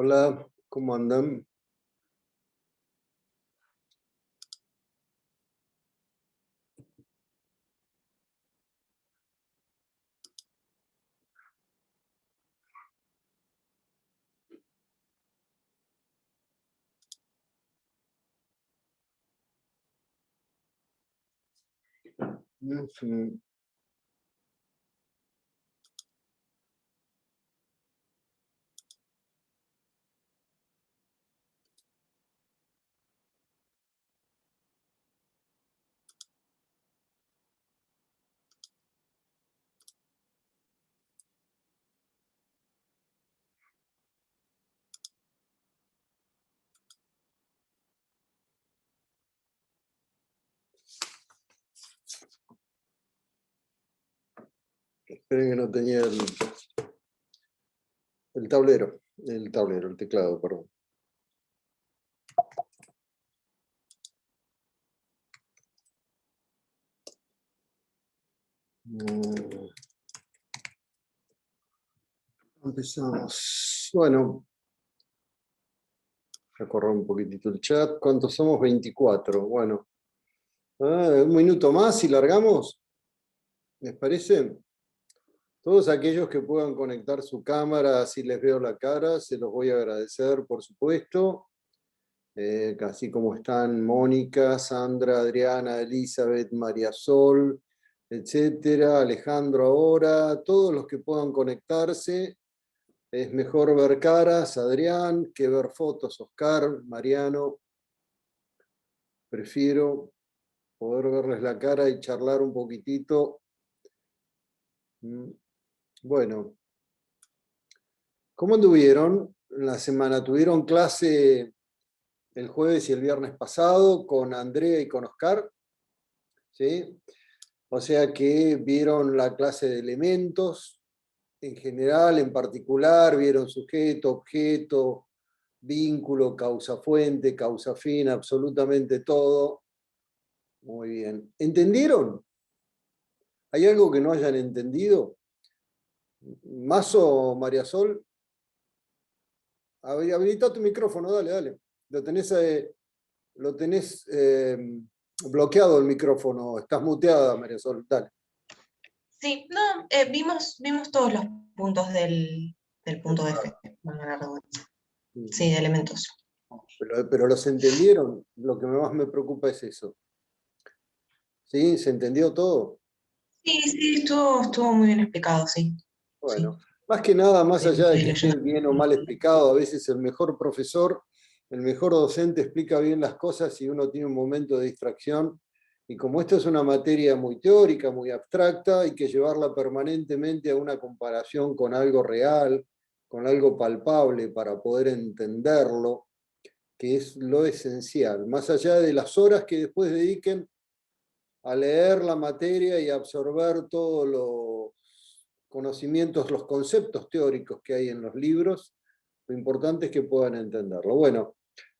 Hola, ¿cómo andan? Ujú. Esperen que no tenía el tablero, el teclado, perdón. Mm, Empezamos. Bueno, voy a correr un poquitito el chat. ¿Cuántos somos? 24. Bueno, un minuto más y largamos. ¿Les parece? Todos aquellos que puedan conectar su cámara, así les veo la cara, se los voy a agradecer, por supuesto. Así como están Mónica, Sandra, Adriana, Elizabeth, María Sol, etcétera, Alejandro ahora, todos los que puedan conectarse. Es mejor ver caras, Adrián, que ver fotos, Oscar, Mariano. Prefiero poder verles la cara y charlar un poquitito. Bueno, ¿cómo anduvieron la semana? ¿Tuvieron clase el jueves y el viernes pasado con Andrea y con Oscar? ¿Sí? O sea que vieron la clase de elementos en general, en particular, vieron sujeto, objeto, vínculo, causa-fuente, causa-fin, absolutamente todo. Muy bien. ¿Entendieron? ¿Hay algo que no hayan entendido? Mazo, María Sol, habilita tu micrófono, dale, dale. Lo tenés bloqueado el micrófono, estás muteada, María Sol, dale. Sí, no, vimos todos los puntos del punto de F, valga la redundancia. Sí, de elementos. Pero los entendieron, lo que más me preocupa es eso. ¿Sí? ¿Se entendió todo? Sí, estuvo muy bien explicado, sí. Bueno, Sí, más que nada, más allá de estoy que esté leyendo. bien o mal explicado, a veces el mejor profesor, el mejor docente explica bien las cosas y uno tiene un momento de distracción. Y como esto es una materia muy teórica, muy abstracta, hay que llevarla permanentemente a una comparación con algo real, con algo palpable para poder entenderlo, que es lo esencial, más allá de las horas que después dediquen a leer la materia y a absorber todos los conocimientos, los conceptos teóricos que hay en los libros, lo importante es que puedan entenderlo. Bueno,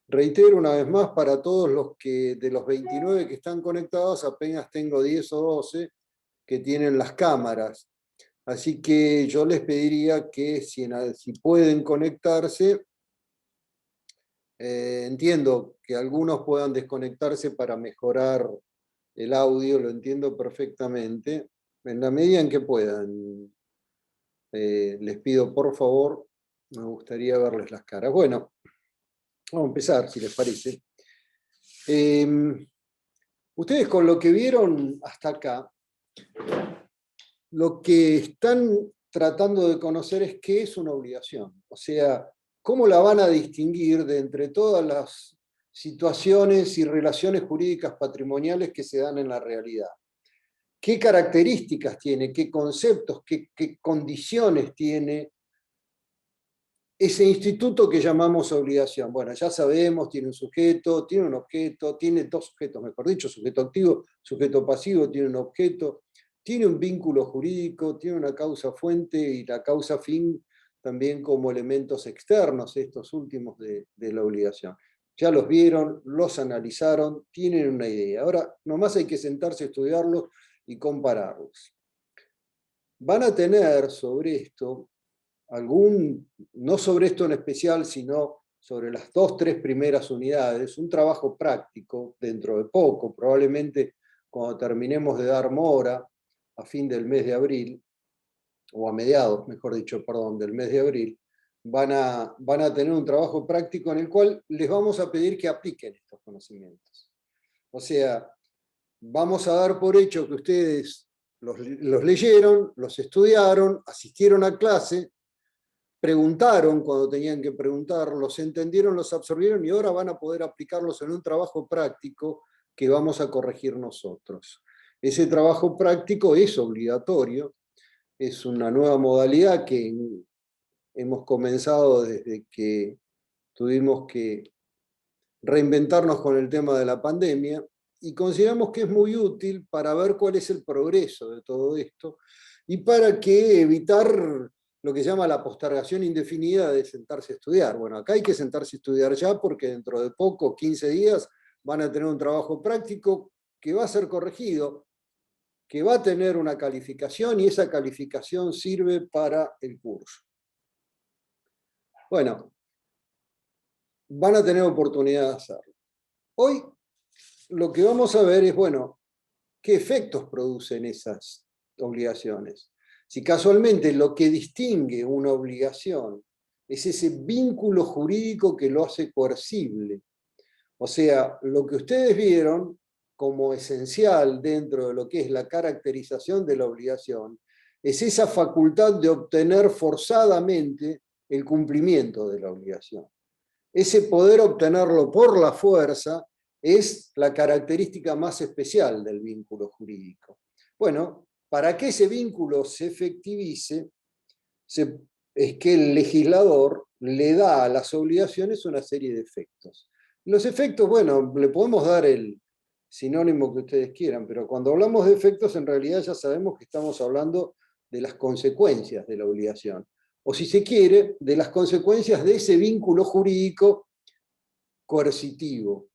reitero una vez más, para todos los que de los 29 que están conectados, apenas tengo 10 o 12 que tienen las cámaras. Así que yo les pediría que si pueden conectarse, entiendo que algunos puedan desconectarse para mejorar el audio, lo entiendo perfectamente. En la medida en que puedan, les pido por favor, me gustaría verles las caras. Bueno, vamos a empezar, si les parece. Ustedes con lo que vieron hasta acá, lo que están tratando de conocer es qué es una obligación. O sea, cómo la van a distinguir de entre todas las situaciones y relaciones jurídicas patrimoniales que se dan en la realidad. ¿Qué características tiene, qué conceptos, qué condiciones tiene ese instituto que llamamos obligación? Bueno, ya sabemos, tiene un sujeto, tiene un objeto, tiene dos sujetos, mejor dicho, sujeto activo, sujeto pasivo, tiene un objeto, tiene un vínculo jurídico, tiene una causa fuente y la causa fin también como elementos externos, estos últimos de la obligación. Ya los vieron, los analizaron, tienen una idea. Ahora, nomás hay que sentarse a estudiarlos y compararlos. Van a tener sobre esto no sobre esto en especial, sino sobre las 2-3 primeras unidades, un trabajo práctico dentro de poco, probablemente cuando terminemos de dar mora a fin del mes de abril, o a mediados, mejor dicho, perdón, del mes de abril, van a tener un trabajo práctico en el cual les vamos a pedir que apliquen estos conocimientos. O sea, vamos a dar por hecho que ustedes los leyeron, los estudiaron, asistieron a clase, preguntaron cuando tenían que preguntar, los entendieron, los absorbieron y ahora van a poder aplicarlos en un trabajo práctico que vamos a corregir nosotros. Ese trabajo práctico es obligatorio, es una nueva modalidad que hemos comenzado desde que tuvimos que reinventarnos con el tema de la pandemia y consideramos que es muy útil para ver cuál es el progreso de todo esto y para que evitar lo que se llama la postergación indefinida de sentarse a estudiar. Bueno, acá hay que sentarse a estudiar ya porque dentro de poco, 15 días, van a tener un trabajo práctico que va a ser corregido, que va a tener una calificación y esa calificación sirve para el curso. Bueno, van a tener oportunidad de hacerlo. Hoy lo que vamos a ver es, bueno, qué efectos producen esas obligaciones. Si casualmente lo que distingue una obligación es ese vínculo jurídico que lo hace coercible, o sea, lo que ustedes vieron como esencial dentro de lo que es la caracterización de la obligación, es esa facultad de obtener forzadamente el cumplimiento de la obligación. Ese poder obtenerlo por la fuerza es la característica más especial del vínculo jurídico. Bueno, para que ese vínculo se efectivice, es que el legislador le da a las obligaciones una serie de efectos. Los efectos, bueno, le podemos dar el sinónimo que ustedes quieran, pero cuando hablamos de efectos, en realidad ya sabemos que estamos hablando de las consecuencias de la obligación. O si se quiere, de las consecuencias de ese vínculo jurídico coercitivo.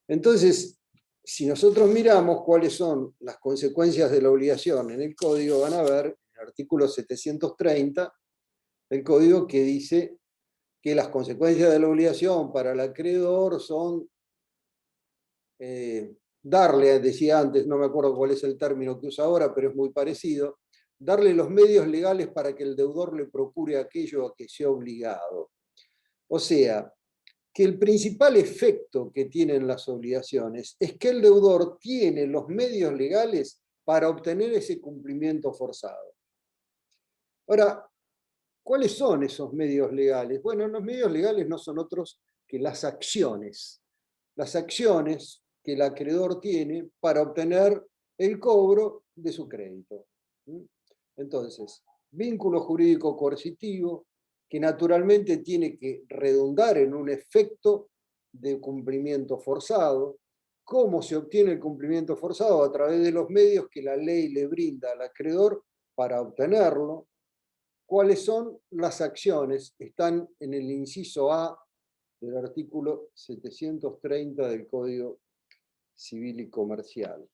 Entonces, si nosotros miramos cuáles son las consecuencias de la obligación en el código, van a ver en el artículo 730 del código que dice que las consecuencias de la obligación para el acreedor son darle, decía antes, no me acuerdo cuál es el término que usa ahora, pero es muy parecido, darle los medios legales para que el deudor le procure aquello a que sea obligado. O sea, que el principal efecto que tienen las obligaciones es que el deudor tiene los medios legales para obtener ese cumplimiento forzado. Ahora, ¿cuáles son esos medios legales? Bueno, los medios legales no son otros que las acciones. Las acciones que el acreedor tiene para obtener el cobro de su crédito. Entonces, vínculo jurídico coercitivo, que naturalmente tiene que redundar en un efecto de cumplimiento forzado. ¿Cómo se obtiene el cumplimiento forzado? A través de los medios que la ley le brinda al acreedor para obtenerlo. ¿Cuáles son las acciones? Están en el inciso A del artículo 730 del Código Civil y Comercial.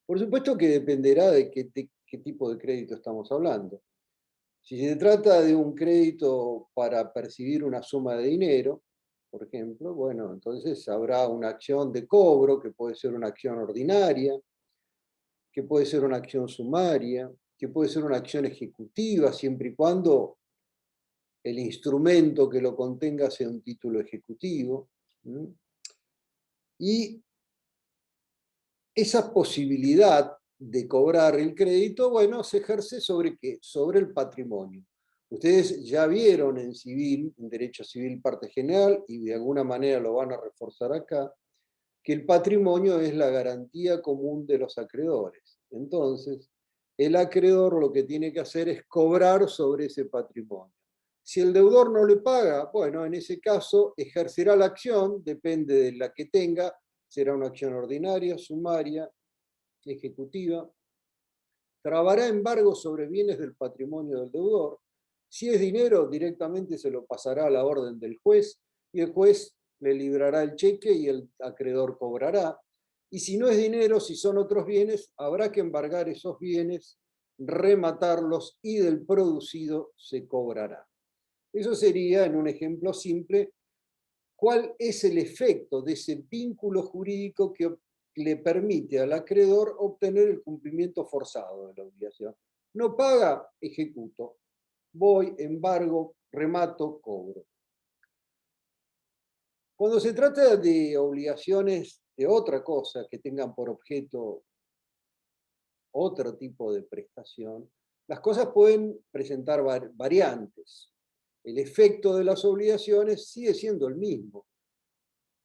Por supuesto que dependerá de qué tipo de crédito estamos hablando. Si se trata de un crédito para percibir una suma de dinero, por ejemplo, bueno, entonces habrá una acción de cobro, que puede ser una acción ordinaria, que puede ser una acción sumaria, que puede ser una acción ejecutiva, siempre y cuando el instrumento que lo contenga sea un título ejecutivo. Y esa posibilidad de cobrar el crédito, bueno, se ejerce ¿sobre qué? Sobre el patrimonio. Ustedes ya vieron en civil, en derecho civil parte general, y de alguna manera lo van a reforzar acá, que el patrimonio es la garantía común de los acreedores. Entonces, el acreedor lo que tiene que hacer es cobrar sobre ese patrimonio. Si el deudor no le paga, bueno, en ese caso ejercerá la acción, depende de la que tenga, será una acción ordinaria, sumaria, ejecutiva, trabará embargo sobre bienes del patrimonio del deudor. Si es dinero, directamente se lo pasará a la orden del juez y el juez le librará el cheque y el acreedor cobrará. Y si no es dinero, si son otros bienes, habrá que embargar esos bienes rematarlos y del producido se cobrará. Eso sería, en un ejemplo simple, cuál es el efecto de ese vínculo jurídico que le permite al acreedor obtener el cumplimiento forzado de la obligación. No paga, ejecuto. Voy, embargo, remato, cobro. Cuando se trata de obligaciones de otra cosa que tengan por objeto otro tipo de prestación, las cosas pueden presentar variantes. El efecto de las obligaciones sigue siendo el mismo.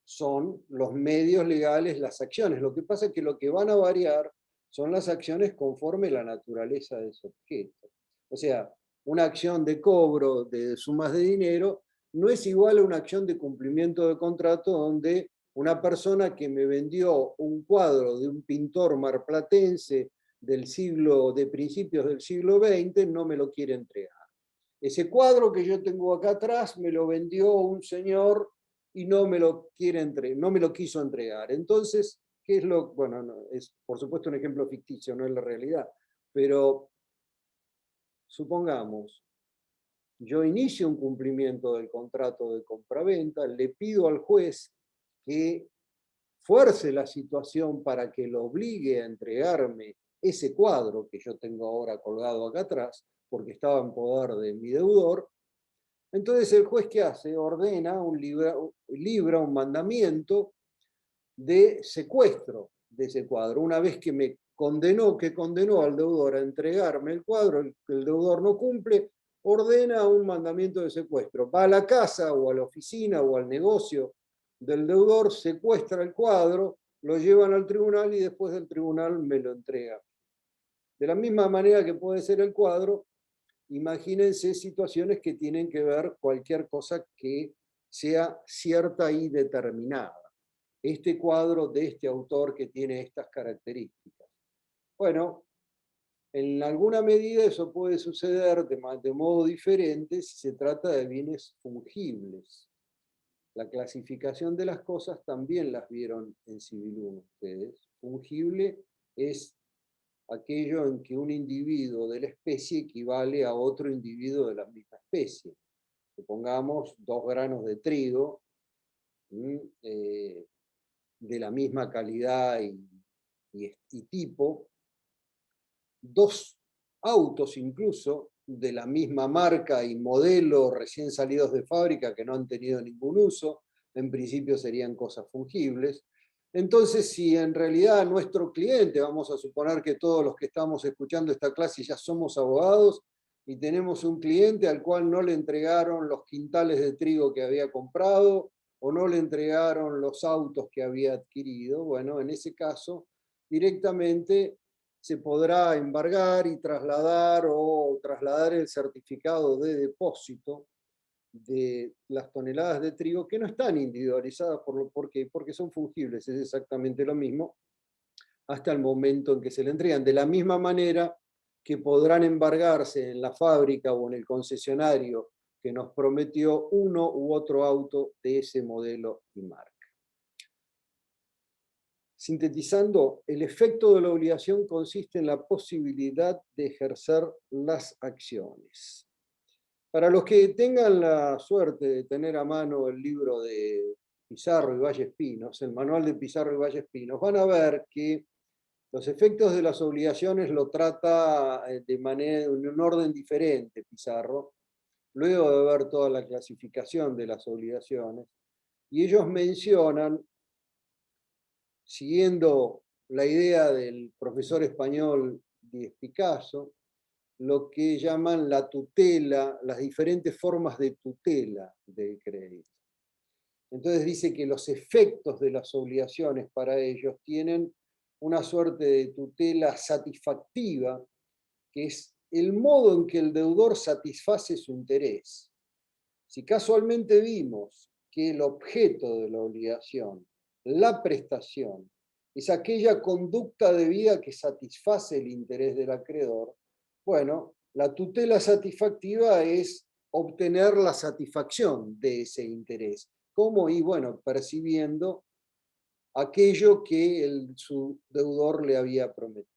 Son los medios legales, las acciones. Lo que pasa es que lo que van a variar son las acciones conforme la naturaleza de ese objeto. O sea, una acción de cobro de sumas de dinero no es igual a una acción de cumplimiento de contrato donde una persona que me vendió un cuadro de un pintor marplatense de principios del siglo XX no me lo quiere entregar. Ese cuadro que yo tengo acá atrás me lo vendió un señor y no me lo quiso entregar. Entonces, ¿qué es lo? Bueno, no, es por supuesto un ejemplo ficticio, no es la realidad, pero supongamos, yo inicio un cumplimiento del contrato de compraventa, le pido al juez que fuerce la situación para que lo obligue a entregarme ese cuadro que yo tengo ahora colgado acá atrás, porque estaba en poder de mi deudor. Entonces el juez, ¿qué hace? Ordena libra un mandamiento de secuestro de ese cuadro. Una vez que condenó al deudor a entregarme el cuadro, el deudor no cumple, ordena un mandamiento de secuestro. Va a la casa o a la oficina o al negocio del deudor, secuestra el cuadro, lo llevan al tribunal y después del tribunal me lo entrega. De la misma manera que puede ser el cuadro, imagínense situaciones que tienen que ver cualquier cosa que sea cierta y determinada. Este cuadro de este autor que tiene estas características. Bueno, en alguna medida eso puede suceder de modo diferente si se trata de bienes fungibles. La clasificación de las cosas también las vieron en Civil 1 ustedes. Fungible es aquello en que un individuo de la especie equivale a otro individuo de la misma especie. Supongamos 2 granos de trigo de la misma calidad y tipo, 2 autos incluso de la misma marca y modelo recién salidos de fábrica que no han tenido ningún uso, en principio serían cosas fungibles. Entonces, si en realidad nuestro cliente, vamos a suponer que todos los que estamos escuchando esta clase ya somos abogados y tenemos un cliente al cual no le entregaron los quintales de trigo que había comprado o no le entregaron los autos que había adquirido, bueno, en ese caso, directamente se podrá embargar y trasladar el certificado de depósito de las toneladas de trigo que no están individualizadas porque son fungibles, es exactamente lo mismo, hasta el momento en que se le entregan. De la misma manera que podrán embargarse en la fábrica o en el concesionario que nos prometió uno u otro auto de ese modelo y marca. Sintetizando, el efecto de la obligación consiste en la posibilidad de ejercer las acciones. Para los que tengan la suerte de tener a mano el libro de Pizarro y Vallespinos, el manual de Pizarro y Vallespinos, van a ver que los efectos de las obligaciones lo trata en un orden diferente Pizarro, luego de ver toda la clasificación de las obligaciones, y ellos mencionan, siguiendo la idea del profesor español Díez Picasso, lo que llaman la tutela, las diferentes formas de tutela del crédito. Entonces dice que los efectos de las obligaciones para ellos tienen una suerte de tutela satisfactiva, que es el modo en que el deudor satisface su interés. Si casualmente vimos que el objeto de la obligación, la prestación, es aquella conducta debida que satisface el interés del acreedor, bueno, la tutela satisfactiva es obtener la satisfacción de ese interés. ¿Cómo? Y bueno, percibiendo aquello que su deudor le había prometido.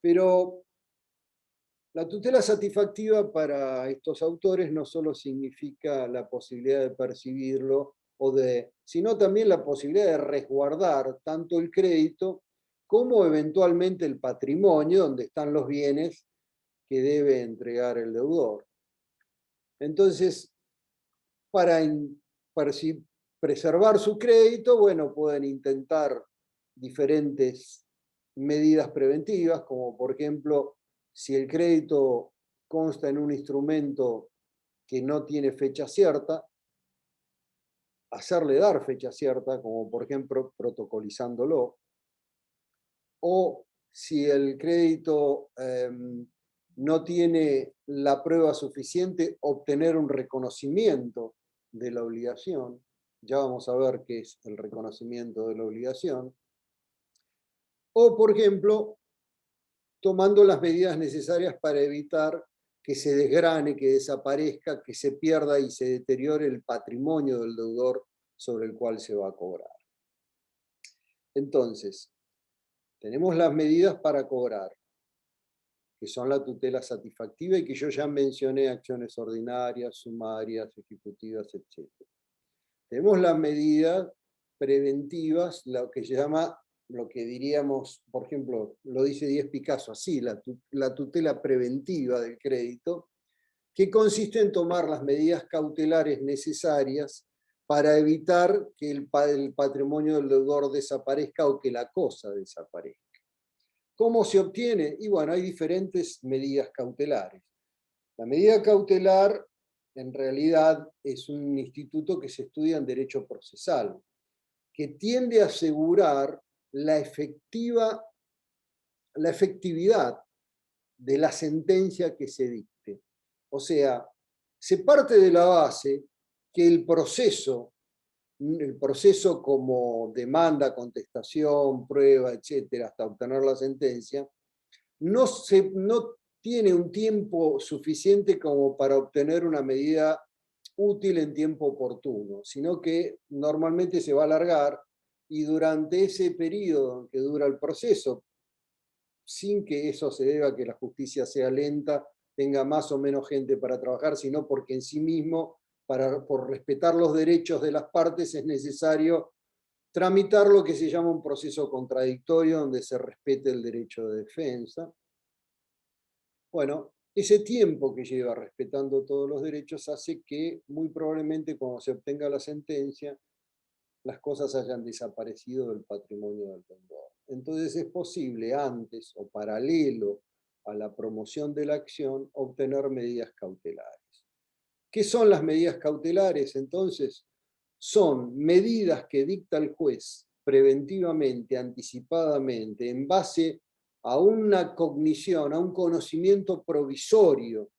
Pero La tutela satisfactiva para estos autores no solo significa la posibilidad de percibirlo, sino también la posibilidad de resguardar tanto el crédito como eventualmente el patrimonio donde están los bienes que debe entregar el deudor. Entonces, para preservar su crédito, bueno, pueden intentar diferentes medidas preventivas, como por ejemplo, si el crédito consta en un instrumento que no tiene fecha cierta, hacerle dar fecha cierta, como por ejemplo protocolizándolo, o si el crédito no tiene la prueba suficiente, obtener un reconocimiento de la obligación. Ya vamos a ver qué es el reconocimiento de la obligación. O, por ejemplo, tomando las medidas necesarias para evitar que se desgrane, que desaparezca, que se pierda y se deteriore el patrimonio del deudor sobre el cual se va a cobrar. Entonces, tenemos las medidas para cobrar, que son la tutela satisfactiva y que yo ya mencioné, acciones ordinarias, sumarias, ejecutivas, etc. Tenemos las medidas preventivas, lo que se llama, lo que diríamos, por ejemplo, lo dice Díez Picasso así, la tutela preventiva del crédito, que consiste en tomar las medidas cautelares necesarias para evitar que el patrimonio del deudor desaparezca o que la cosa desaparezca. ¿Cómo se obtiene? Y bueno, hay diferentes medidas cautelares. La medida cautelar, en realidad, es un instituto que se estudia en derecho procesal, que tiende a asegurar la efectividad de la sentencia que se dicte. O sea, se parte de la base que el proceso como demanda, contestación, prueba, etcétera, hasta obtener la sentencia, no tiene un tiempo suficiente como para obtener una medida útil en tiempo oportuno, sino que normalmente se va a alargar y durante ese periodo que dura el proceso, sin que eso se deba a que la justicia sea lenta, tenga más o menos gente para trabajar, sino porque en sí mismo, por respetar los derechos de las partes, es necesario tramitar lo que se llama un proceso contradictorio, donde se respete el derecho de defensa. Bueno, ese tiempo que lleva respetando todos los derechos hace que muy probablemente cuando se obtenga la sentencia, las cosas hayan desaparecido del patrimonio del deudor. Entonces es posible antes o paralelo a la promoción de la acción obtener medidas cautelares. ¿Qué son las medidas cautelares? Entonces, son medidas que dicta el juez preventivamente, anticipadamente, en base a una cognición, a un conocimiento provisorio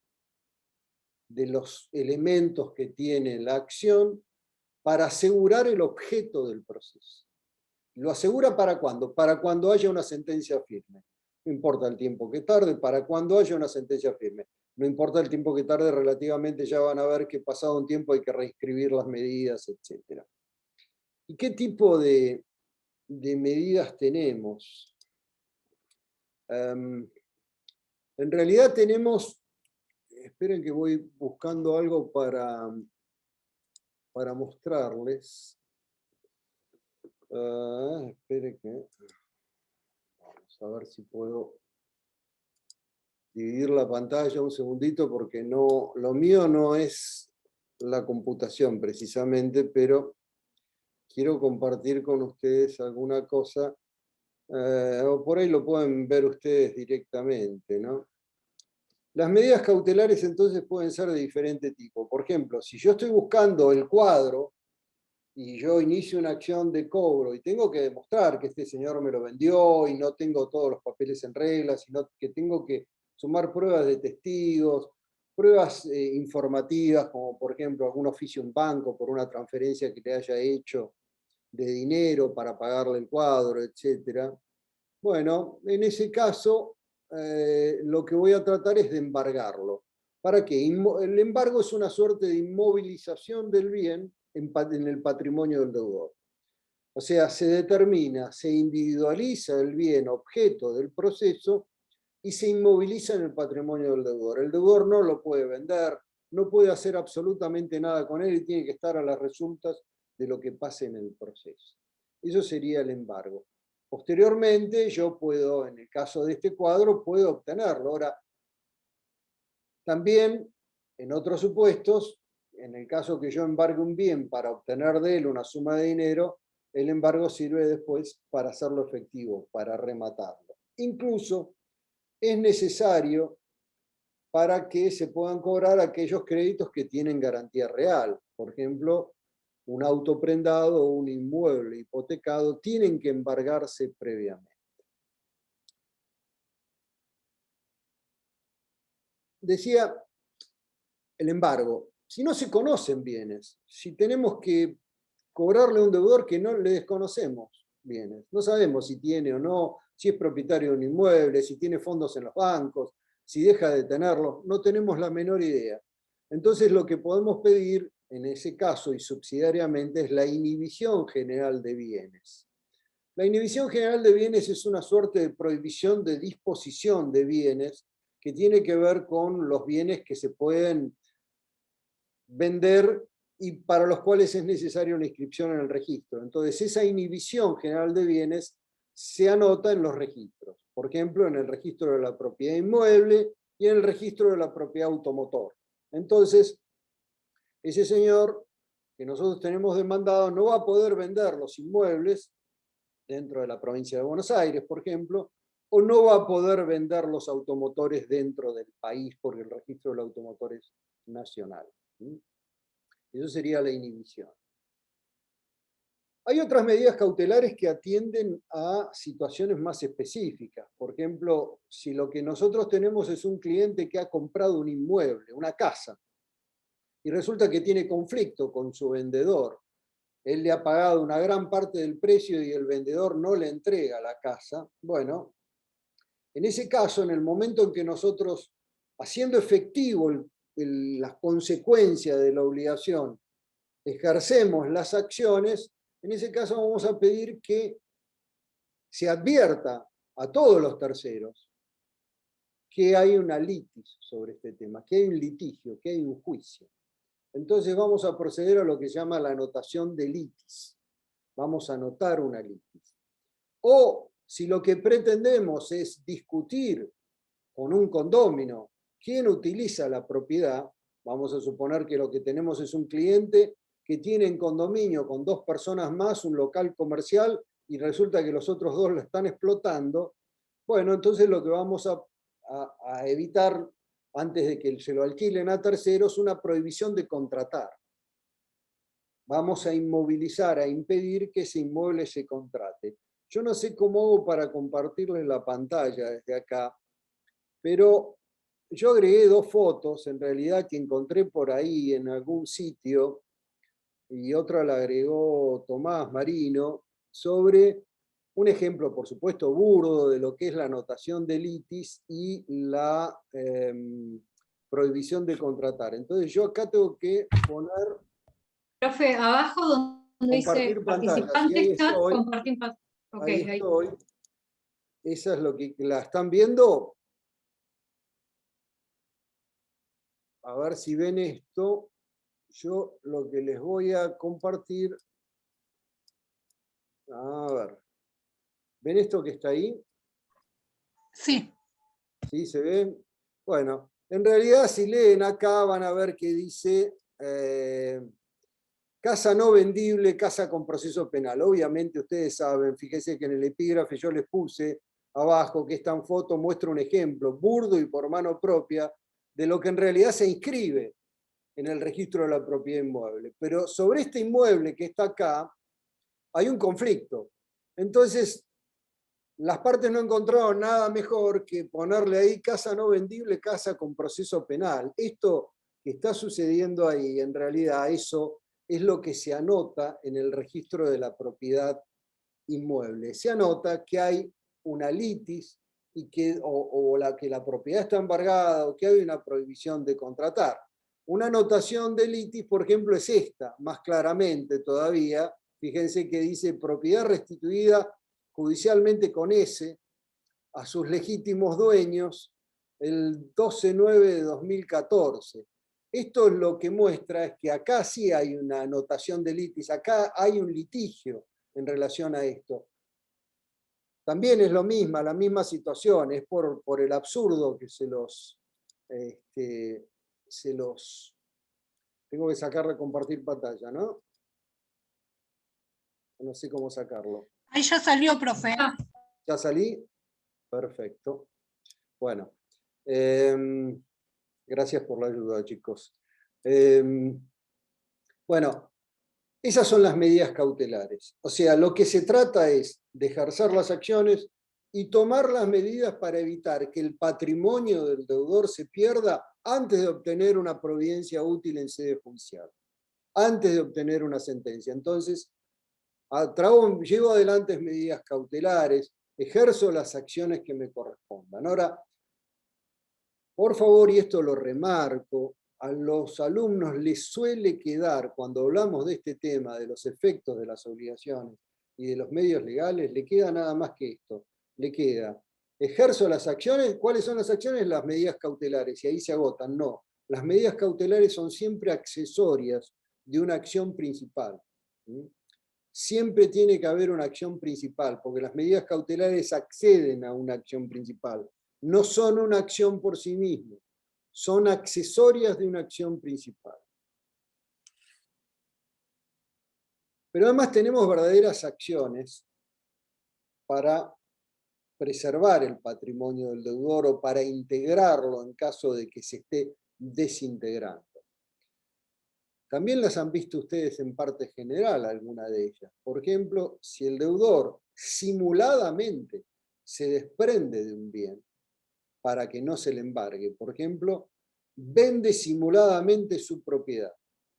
de los elementos que tiene la acción para asegurar el objeto del proceso. ¿Lo asegura para cuándo? Para cuando haya una sentencia firme. No importa el tiempo que tarde, para cuando haya una sentencia firme. No importa el tiempo que tarde, relativamente ya van a ver que pasado un tiempo hay que reescribir las medidas, etc. ¿Y qué tipo de medidas tenemos? En realidad tenemos, esperen que voy buscando algo para mostrarles. Esperen que, vamos a ver si puedo dividir la pantalla un segundito, porque no, lo mío no es la computación precisamente, pero quiero compartir con ustedes alguna cosa, o por ahí lo pueden ver ustedes directamente, ¿no? Las medidas cautelares entonces pueden ser de diferente tipo. Por ejemplo, si yo estoy buscando el cuadro y yo inicio una acción de cobro y tengo que demostrar que este señor me lo vendió y no tengo todos los papeles en regla, sino que tengo que sumar pruebas de testigos, pruebas informativas, como por ejemplo algún oficio en banco por una transferencia que le haya hecho de dinero para pagarle el cuadro, etc. Bueno, en ese caso, lo que voy a tratar es de embargarlo. ¿Para qué? El embargo es una suerte de inmovilización del bien en el patrimonio del deudor. O sea, se determina, se individualiza el bien objeto del proceso y se inmoviliza en el patrimonio del deudor. El deudor no lo puede vender, no puede hacer absolutamente nada con él y tiene que estar a las resultas de lo que pase en el proceso. Eso sería el embargo. Posteriormente, yo puedo, en el caso de este cuadro, puedo obtenerlo. Ahora, también, en otros supuestos, en el caso que yo embargue un bien para obtener de él una suma de dinero, el embargo sirve después para hacerlo efectivo, para rematarlo. Incluso es necesario para que se puedan cobrar aquellos créditos que tienen garantía real. Por ejemplo, un auto prendado o un inmueble hipotecado tienen que embargarse previamente. Decía el embargo, si no se conocen bienes, si tenemos que cobrarle a un deudor que no le desconocemos bienes, no sabemos si tiene o no, si es propietario de un inmueble, si tiene fondos en los bancos, si deja de tenerlos, no tenemos la menor idea. Entonces lo que podemos pedir en ese caso y subsidiariamente es la inhibición general de bienes. La inhibición general de bienes es una suerte de prohibición de disposición de bienes que tiene que ver con los bienes que se pueden vender y para los cuales es necesaria una inscripción en el registro. Entonces, esa inhibición general de bienes se anota en los registros. Por ejemplo, en el registro de la propiedad inmueble y en el registro de la propiedad automotor. Entonces, ese señor que nosotros tenemos demandado no va a poder vender los inmuebles dentro de la provincia de Buenos Aires, por ejemplo, o no va a poder vender los automotores dentro del país porque el registro del automotor es nacional. Eso sería la inhibición. Hay otras medidas cautelares que atienden a situaciones más específicas. Por ejemplo, si lo que nosotros tenemos es un cliente que ha comprado un inmueble, una casa, y resulta que tiene conflicto con su vendedor, él le ha pagado una gran parte del precio y el vendedor no le entrega la casa, bueno, en ese caso, en el momento en que nosotros, haciendo efectivo las consecuencias de la obligación, ejercemos las acciones, en ese caso vamos a pedir que se advierta a todos los terceros que hay una litis sobre este tema, que hay un litigio, que hay un juicio. Entonces vamos a proceder a lo que se llama la anotación de litis. Vamos a anotar una litis. O si lo que pretendemos es discutir con un condómino quién utiliza la propiedad, vamos a suponer que lo que tenemos es un cliente que tiene en condominio con 2 personas más un local comercial y resulta que los otros 2 lo están explotando, bueno, entonces lo que vamos a evitar antes de que se lo alquilen a terceros, una prohibición de contratar. Vamos a inmovilizar, a impedir que ese inmueble se contrate. Yo no sé cómo hago para compartirles la pantalla desde acá, pero yo agregué 2 fotos, en realidad que encontré por ahí en algún sitio, y otra la agregó Tomás Marino, sobre un ejemplo, por supuesto, burdo de lo que es la anotación de litis y la prohibición de contratar. Entonces yo acá tengo que poner... Profe, abajo donde dice participantes, chat, compartir pantalla. Okay, ahí estoy. Esa es lo que la están viendo. A ver si ven esto. Yo lo que les voy a compartir. A ver. ¿Ven esto que está ahí? Sí. ¿Sí? ¿Se ven? Bueno, en realidad si leen acá van a ver que dice casa no vendible, casa con proceso penal. Obviamente ustedes saben, fíjense que en el epígrafe yo les puse abajo que esta foto muestra un ejemplo burdo y por mano propia de lo que en realidad se inscribe en el registro de la propiedad inmueble. Pero sobre este inmueble que está acá hay un conflicto. Entonces, las partes no encontraron nada mejor que ponerle ahí casa no vendible, casa con proceso penal. Esto que está sucediendo ahí, en realidad, eso es lo que se anota en el registro de la propiedad inmueble. Se anota que hay una litis y que, que la propiedad está embargada o que hay una prohibición de contratar. Una anotación de litis, por ejemplo, es esta, más claramente todavía. Fíjense que dice propiedad restituida judicialmente con S a sus legítimos dueños el 12/9 de 2014. Esto lo que muestra es que acá sí hay una anotación de litis, acá hay un litigio en relación a esto. También es lo mismo, la misma situación, es por el absurdo que se los... Tengo que sacar de compartir pantalla, ¿no? No sé cómo sacarlo. Ahí ya salió, profe. ¿Ya salí? Perfecto. Bueno, gracias por la ayuda, chicos. Bueno, esas son las medidas cautelares. O sea, lo que se trata es de ejercer las acciones y tomar las medidas para evitar que el patrimonio del deudor se pierda antes de obtener una providencia útil en sede judicial, antes de obtener una sentencia. Entonces, llevo adelante medidas cautelares, ejerzo las acciones que me correspondan. Ahora, por favor, y esto lo remarco, a los alumnos les suele quedar, cuando hablamos de este tema, de los efectos de las obligaciones y de los medios legales, le queda nada más que esto. Le queda, ejerzo las acciones. ¿Cuáles son las acciones? Las medidas cautelares, y ahí se agotan. No, las medidas cautelares son siempre accesorias de una acción principal. Siempre tiene que haber una acción principal, porque las medidas cautelares acceden a una acción principal. No son una acción por sí mismas, son accesorias de una acción principal. Pero además tenemos verdaderas acciones para preservar el patrimonio del deudor o para integrarlo en caso de que se esté desintegrando. También las han visto ustedes en parte general, alguna de ellas. Por ejemplo, si el deudor simuladamente se desprende de un bien para que no se le embargue, por ejemplo, vende simuladamente su propiedad,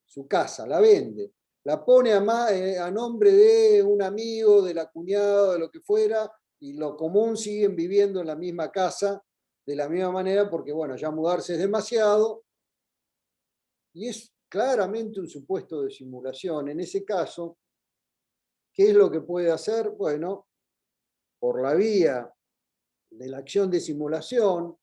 su casa, la vende, la pone a nombre de un amigo, de la cuñada, de lo que fuera, y lo común siguen viviendo en la misma casa de la misma manera, porque bueno, ya mudarse es demasiado, y es claramente un supuesto de simulación. En ese caso, ¿qué es lo que puede hacer? Bueno, por la vía de la acción de simulación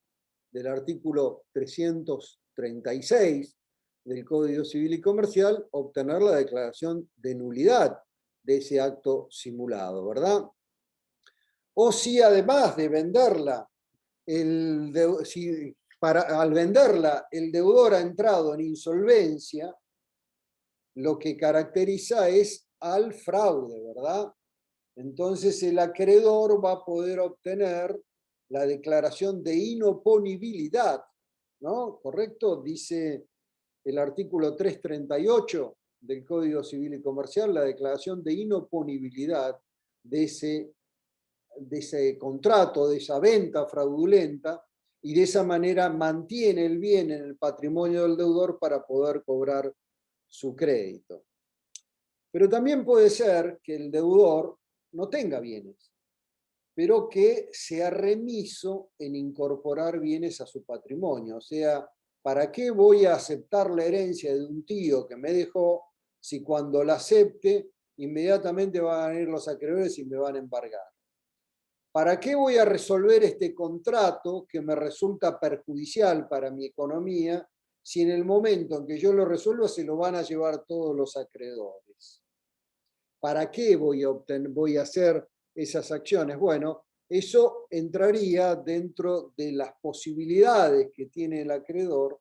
del artículo 336 del Código Civil y Comercial, obtener la declaración de nulidad de ese acto simulado, ¿verdad? O si además de venderla, al venderla el deudor ha entrado en insolvencia, lo que caracteriza es al fraude, ¿verdad? Entonces el acreedor va a poder obtener la declaración de inoponibilidad, ¿no? ¿Correcto? Dice el artículo 338 del Código Civil y Comercial, la declaración de inoponibilidad de ese contrato, de esa venta fraudulenta, y de esa manera mantiene el bien en el patrimonio del deudor para poder cobrar su crédito. Pero también puede ser que el deudor no tenga bienes, pero que sea remiso en incorporar bienes a su patrimonio. O sea, ¿para qué voy a aceptar la herencia de un tío que me dejó si cuando la acepte inmediatamente van a venir los acreedores y me van a embargar? ¿Para qué voy a resolver este contrato que me resulta perjudicial para mi economía si en el momento en que yo lo resuelva se lo van a llevar todos los acreedores? ¿Para qué voy a hacer esas acciones? Bueno, eso entraría dentro de las posibilidades que tiene el acreedor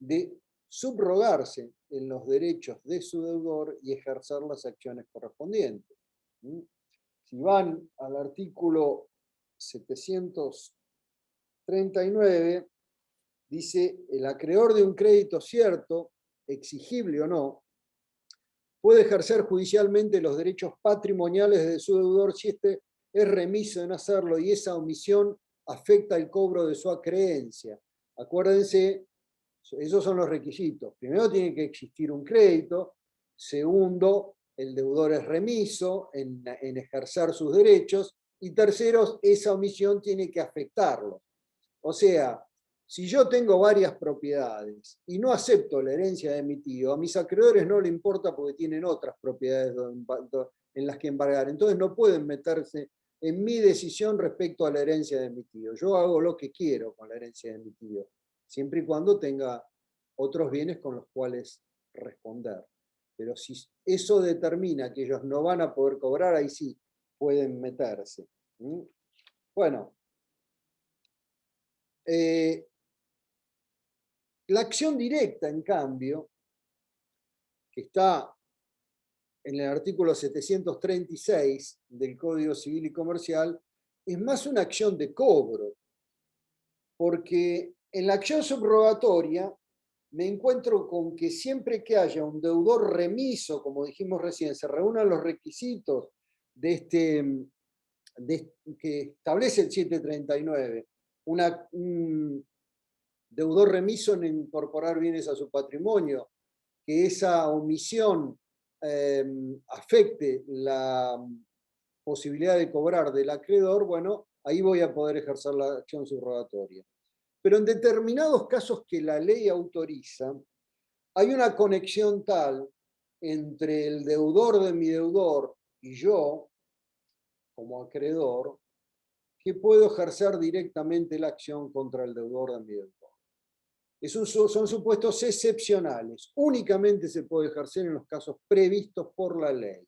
de subrogarse en los derechos de su deudor y ejercer las acciones correspondientes. Si van al artículo 739, dice: el acreedor de un crédito cierto, exigible o no, puede ejercer judicialmente los derechos patrimoniales de su deudor si éste es remiso en hacerlo y esa omisión afecta el cobro de su acreencia. Acuérdense, esos son los requisitos. Primero, tiene que existir un crédito. Segundo, el deudor es remiso en ejercer sus derechos. Y tercero, esa omisión tiene que afectarlo. O sea, si yo tengo varias propiedades y no acepto la herencia de mi tío, a mis acreedores no le importa porque tienen otras propiedades en las que embargar. Entonces no pueden meterse en mi decisión respecto a la herencia de mi tío. Yo hago lo que quiero con la herencia de mi tío, siempre y cuando tenga otros bienes con los cuales responder. Pero si eso determina que ellos no van a poder cobrar, ahí sí pueden meterse. Bueno, la acción directa, en cambio, que está en el artículo 736 del Código Civil y Comercial, es más una acción de cobro, porque en la acción subrogatoria me encuentro con que siempre que haya un deudor remiso, como dijimos recién, se reúnan los requisitos que establece el 739, un deudor remiso en incorporar bienes a su patrimonio, que esa omisión afecte la posibilidad de cobrar del acreedor, bueno, ahí voy a poder ejercer la acción subrogatoria. Pero en determinados casos que la ley autoriza, hay una conexión tal entre el deudor de mi deudor y yo, como acreedor, que puedo ejercer directamente la acción contra el deudor de mi deudor. Son supuestos excepcionales. Únicamente se puede ejercer en los casos previstos por la ley,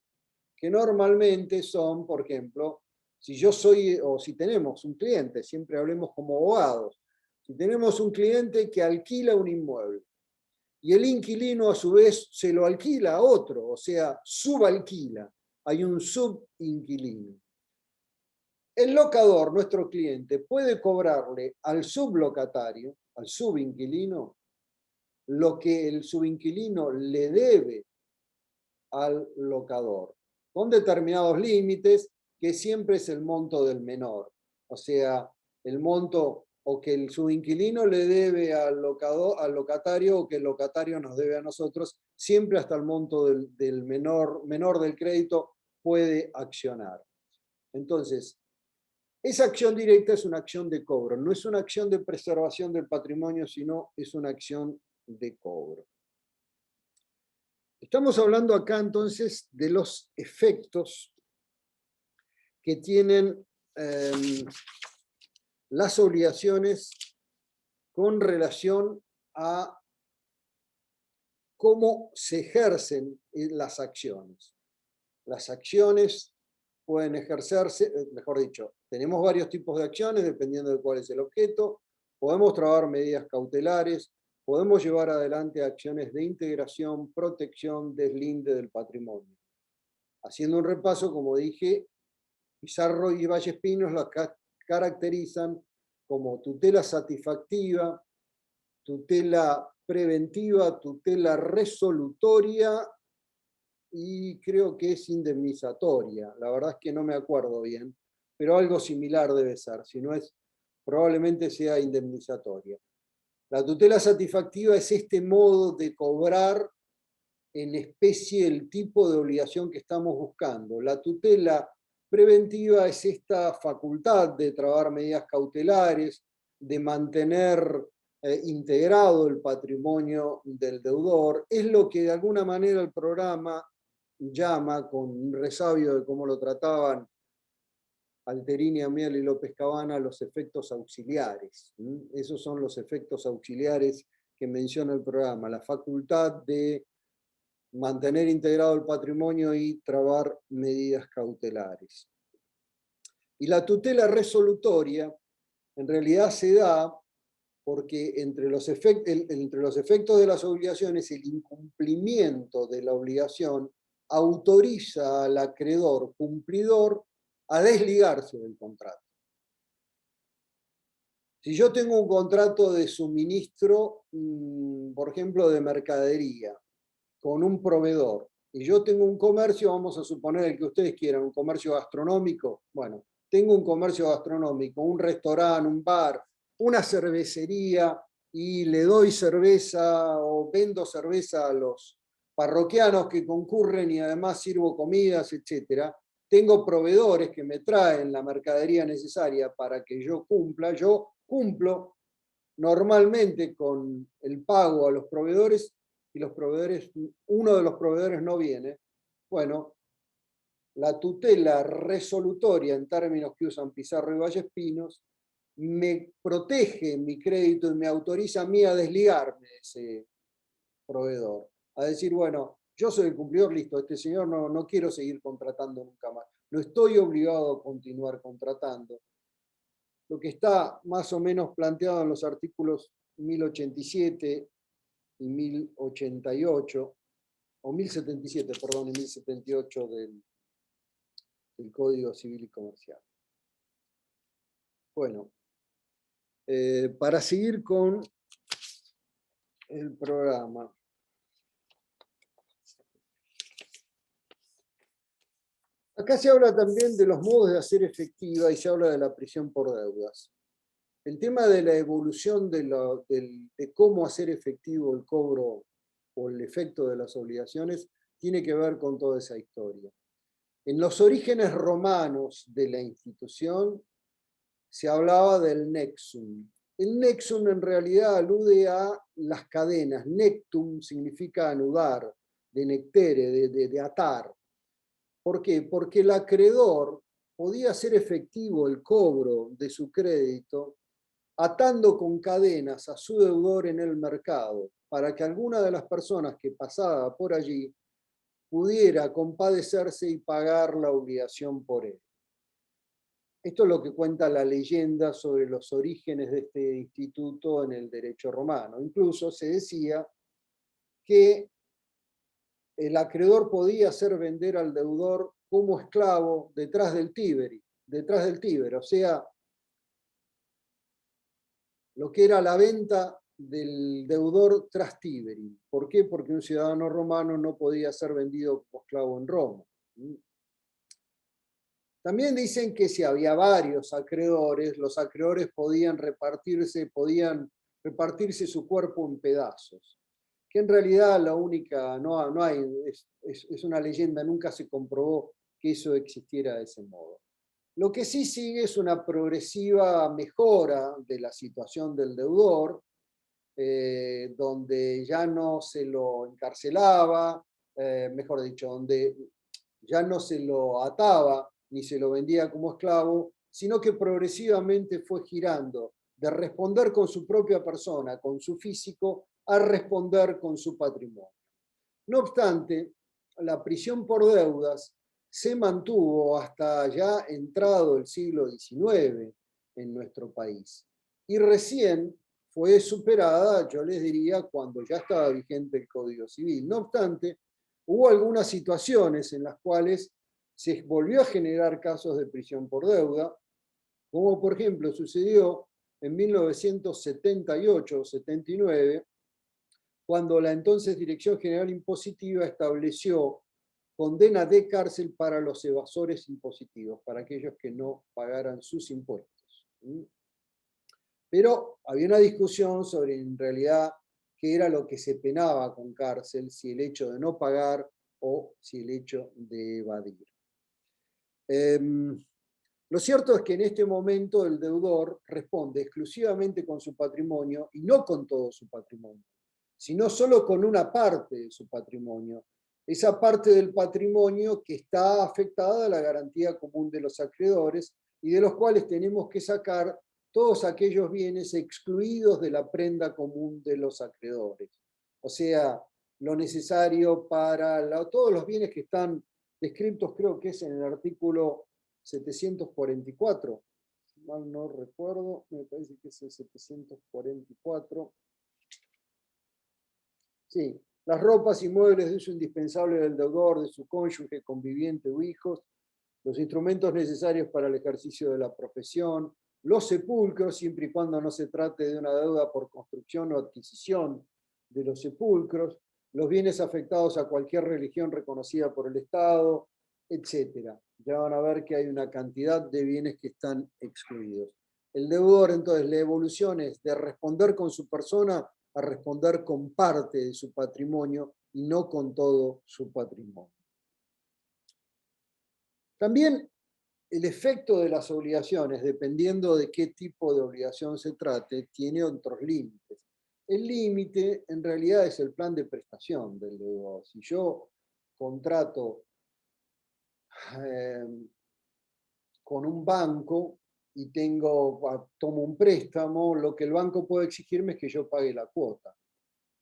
que normalmente son, por ejemplo, si yo soy, o si tenemos un cliente, siempre hablemos como abogados, si tenemos un cliente que alquila un inmueble y el inquilino a su vez se lo alquila a otro, o sea, subalquila, hay un subinquilino. El locador, nuestro cliente, puede cobrarle al sublocatario, al subinquilino, lo que el subinquilino le debe al locador, con determinados límites, que siempre es el monto del menor. O sea, el monto o que el subinquilino le debe al locatario, o que el locatario nos debe a nosotros, siempre hasta el monto del menor del crédito puede accionar. Entonces, esa acción directa es una acción de cobro, no es una acción de preservación del patrimonio, sino es una acción de cobro. Estamos hablando acá entonces de los efectos que tienen las obligaciones con relación a cómo se ejercen las acciones. Las acciones pueden ejercerse, mejor dicho, tenemos varios tipos de acciones dependiendo de cuál es el objeto, podemos trabar medidas cautelares, podemos llevar adelante acciones de integración, protección, deslinde del patrimonio. Haciendo un repaso, como dije, Pizarro y Vallespinos las caracterizan como tutela satisfactiva, tutela preventiva, tutela resolutoria y creo que es indemnizatoria. La verdad es que no me acuerdo bien, pero algo similar debe ser, si no es, probablemente sea indemnizatoria. La tutela satisfactiva es este modo de cobrar en especie el tipo de obligación que estamos buscando. La tutela preventiva es esta facultad de trabar medidas cautelares, de mantener integrado el patrimonio del deudor. Es lo que de alguna manera el programa llama, con un resabio de cómo lo trataban Alterini, Amiel y López Cabana, los efectos auxiliares. Esos son los efectos auxiliares que menciona el programa, la facultad de mantener integrado el patrimonio y trabar medidas cautelares. Y la tutela resolutoria en realidad se da porque entre los efectos de las obligaciones, el incumplimiento de la obligación autoriza al acreedor cumplidor a desligarse del contrato. Si yo tengo un contrato de suministro, por ejemplo, de mercadería, con un proveedor, y yo tengo un comercio, vamos a suponer el que ustedes quieran, un comercio gastronómico, bueno, tengo un comercio gastronómico, un restaurante, un bar, una cervecería, y le doy cerveza o vendo cerveza a los parroquianos que concurren y además sirvo comidas, etc. Tengo proveedores que me traen la mercadería necesaria para que yo cumpla, yo cumplo normalmente con el pago a los proveedores y los proveedores, uno de los proveedores no viene, bueno, la tutela resolutoria en términos que usan Pizarro y Vallespinos me protege mi crédito y me autoriza a mí a desligarme de ese proveedor. A decir, bueno, yo soy el cumplidor, listo, este señor no quiero seguir contratando nunca más. No estoy obligado a continuar contratando. Lo que está más o menos planteado en los artículos 1087 y 1088, o 1077, perdón, y 1078 del Código Civil y Comercial. Bueno, para seguir con el programa. Acá se habla también de los modos de hacer efectiva y se habla de la prisión por deudas. El tema de la evolución de cómo hacer efectivo el cobro o el efecto de las obligaciones tiene que ver con toda esa historia. En los orígenes romanos de la institución se hablaba del nexum. El nexum en realidad alude a las cadenas. Nectum significa anudar, de nectere, de atar. ¿Por qué? Porque el acreedor podía hacer efectivo el cobro de su crédito atando con cadenas a su deudor en el mercado, para que alguna de las personas que pasaba por allí pudiera compadecerse y pagar la obligación por él. Esto es lo que cuenta la leyenda sobre los orígenes de este instituto en el derecho romano. Incluso se decía que el acreedor podía hacer vender al deudor como esclavo detrás del Tíber, o sea, lo que era la venta del deudor tras Tiberim. ¿Por qué? Porque un ciudadano romano no podía ser vendido como esclavo en Roma. También dicen que si había varios acreedores, los acreedores podían repartirse su cuerpo en pedazos. Que en realidad la única, no hay, es una leyenda, nunca se comprobó que eso existiera de ese modo. Lo que sí sigue es una progresiva mejora de la situación del deudor, donde ya no se lo encarcelaba, mejor dicho, donde ya no se lo ataba ni se lo vendía como esclavo, sino que progresivamente fue girando de responder con su propia persona, con su físico, a responder con su patrimonio. No obstante, la prisión por deudas se mantuvo hasta ya entrado el siglo XIX en nuestro país. Y recién fue superada, yo les diría, cuando ya estaba vigente el Código Civil. No obstante, hubo algunas situaciones en las cuales se volvió a generar casos de prisión por deuda, como por ejemplo sucedió en 1978 o 79, cuando la entonces Dirección General Impositiva estableció condena de cárcel para los evasores impositivos, para aquellos que no pagaran sus impuestos. Pero había una discusión sobre en realidad qué era lo que se penaba con cárcel, si el hecho de no pagar o si el hecho de evadir. Lo cierto es que en este momento el deudor responde exclusivamente con su patrimonio y no con todo su patrimonio, sino solo con una parte de su patrimonio. Esa parte del patrimonio que está afectada a la garantía común de los acreedores y de los cuales tenemos que sacar todos aquellos bienes excluidos de la prenda común de los acreedores. O sea, lo necesario para todos los bienes que están descritos, creo que es en el artículo 744, si mal no recuerdo, me parece que es el 744. Sí, las ropas y muebles de uso indispensable del deudor, de su cónyuge, conviviente o hijos, los instrumentos necesarios para el ejercicio de la profesión, los sepulcros, siempre y cuando no se trate de una deuda por construcción o adquisición de los sepulcros, los bienes afectados a cualquier religión reconocida por el Estado, etc. Ya van a ver que hay una cantidad de bienes que están excluidos. El deudor, entonces, la evolución es de responder con su persona a responder con parte de su patrimonio y no con todo su patrimonio. También el efecto de las obligaciones, dependiendo de qué tipo de obligación se trate, tiene otros límites. El límite en realidad es el plan de prestación del deudor. Si yo contrato con un banco y tomo un préstamo, lo que el banco puede exigirme es que yo pague la cuota.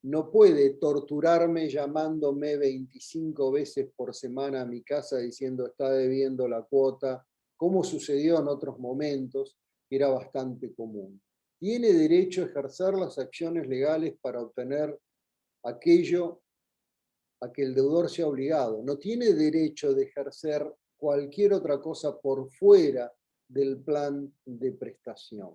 No puede torturarme llamándome 25 veces por semana a mi casa diciendo está debiendo la cuota, como sucedió en otros momentos, que era bastante común. Tiene derecho a ejercer las acciones legales para obtener aquello a que el deudor sea obligado. No tiene derecho de ejercer cualquier otra cosa por fuera del plan de prestación.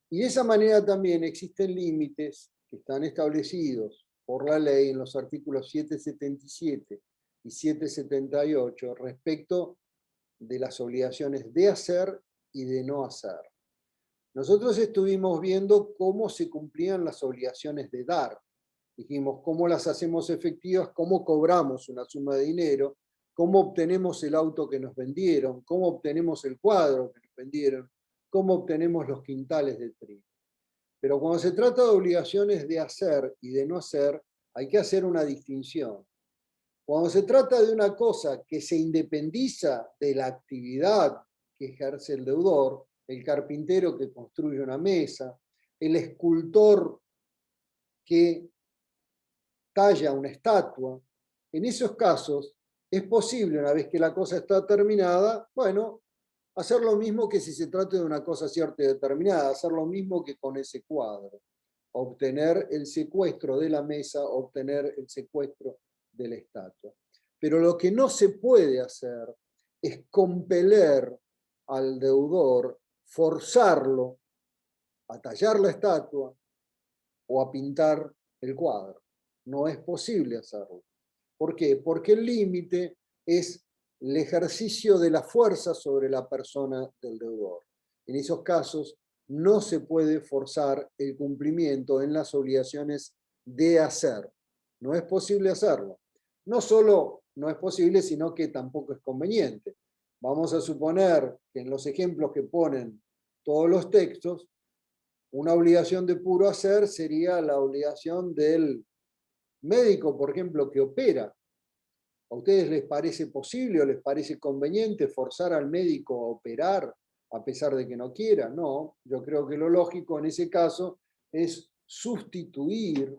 Y de esa manera también existen límites que están establecidos por la ley en los artículos 777 y 778 respecto de las obligaciones de hacer y de no hacer. Nosotros estuvimos viendo cómo se cumplían las obligaciones de dar. Dijimos cómo las hacemos efectivas, cómo cobramos una suma de dinero, cómo obtenemos el auto que nos vendieron, cómo obtenemos el cuadro que nos vendieron, cómo obtenemos los quintales de trigo. Pero cuando se trata de obligaciones de hacer y de no hacer, hay que hacer una distinción. Cuando se trata de una cosa que se independiza de la actividad que ejerce el deudor, el carpintero que construye una mesa, el escultor que talla una estatua, en esos casos es posible, una vez que la cosa está terminada, bueno, hacer lo mismo que si se trata de una cosa cierta y determinada, hacer lo mismo que con ese cuadro, obtener el secuestro de la mesa, obtener el secuestro de la estatua. Pero lo que no se puede hacer es compeler al deudor, forzarlo a tallar la estatua o a pintar el cuadro. No es posible hacerlo. ¿Por qué? Porque el límite es el ejercicio de la fuerza sobre la persona del deudor. En esos casos no se puede forzar el cumplimiento en las obligaciones de hacer. No es posible hacerlo. No solo no es posible, sino que tampoco es conveniente. Vamos a suponer que en los ejemplos que ponen todos los textos, una obligación de puro hacer sería la obligación del médico, por ejemplo, que opera. ¿A ustedes les parece posible o les parece conveniente forzar al médico a operar a pesar de que no quiera? No, yo creo que lo lógico en ese caso es sustituir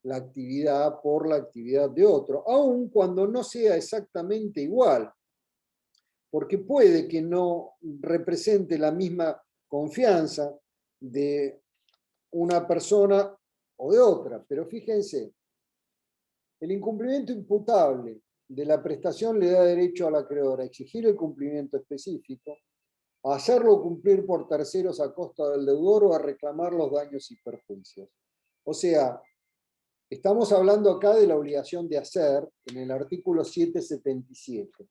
la actividad por la actividad de otro, aun cuando no sea exactamente igual, porque puede que no represente la misma confianza de una persona o de otra, pero fíjense, el incumplimiento imputable de la prestación le da derecho a la acreedora a exigir el cumplimiento específico, a hacerlo cumplir por terceros a costa del deudor o a reclamar los daños y perjuicios. O sea, estamos hablando acá de la obligación de hacer en el artículo 777.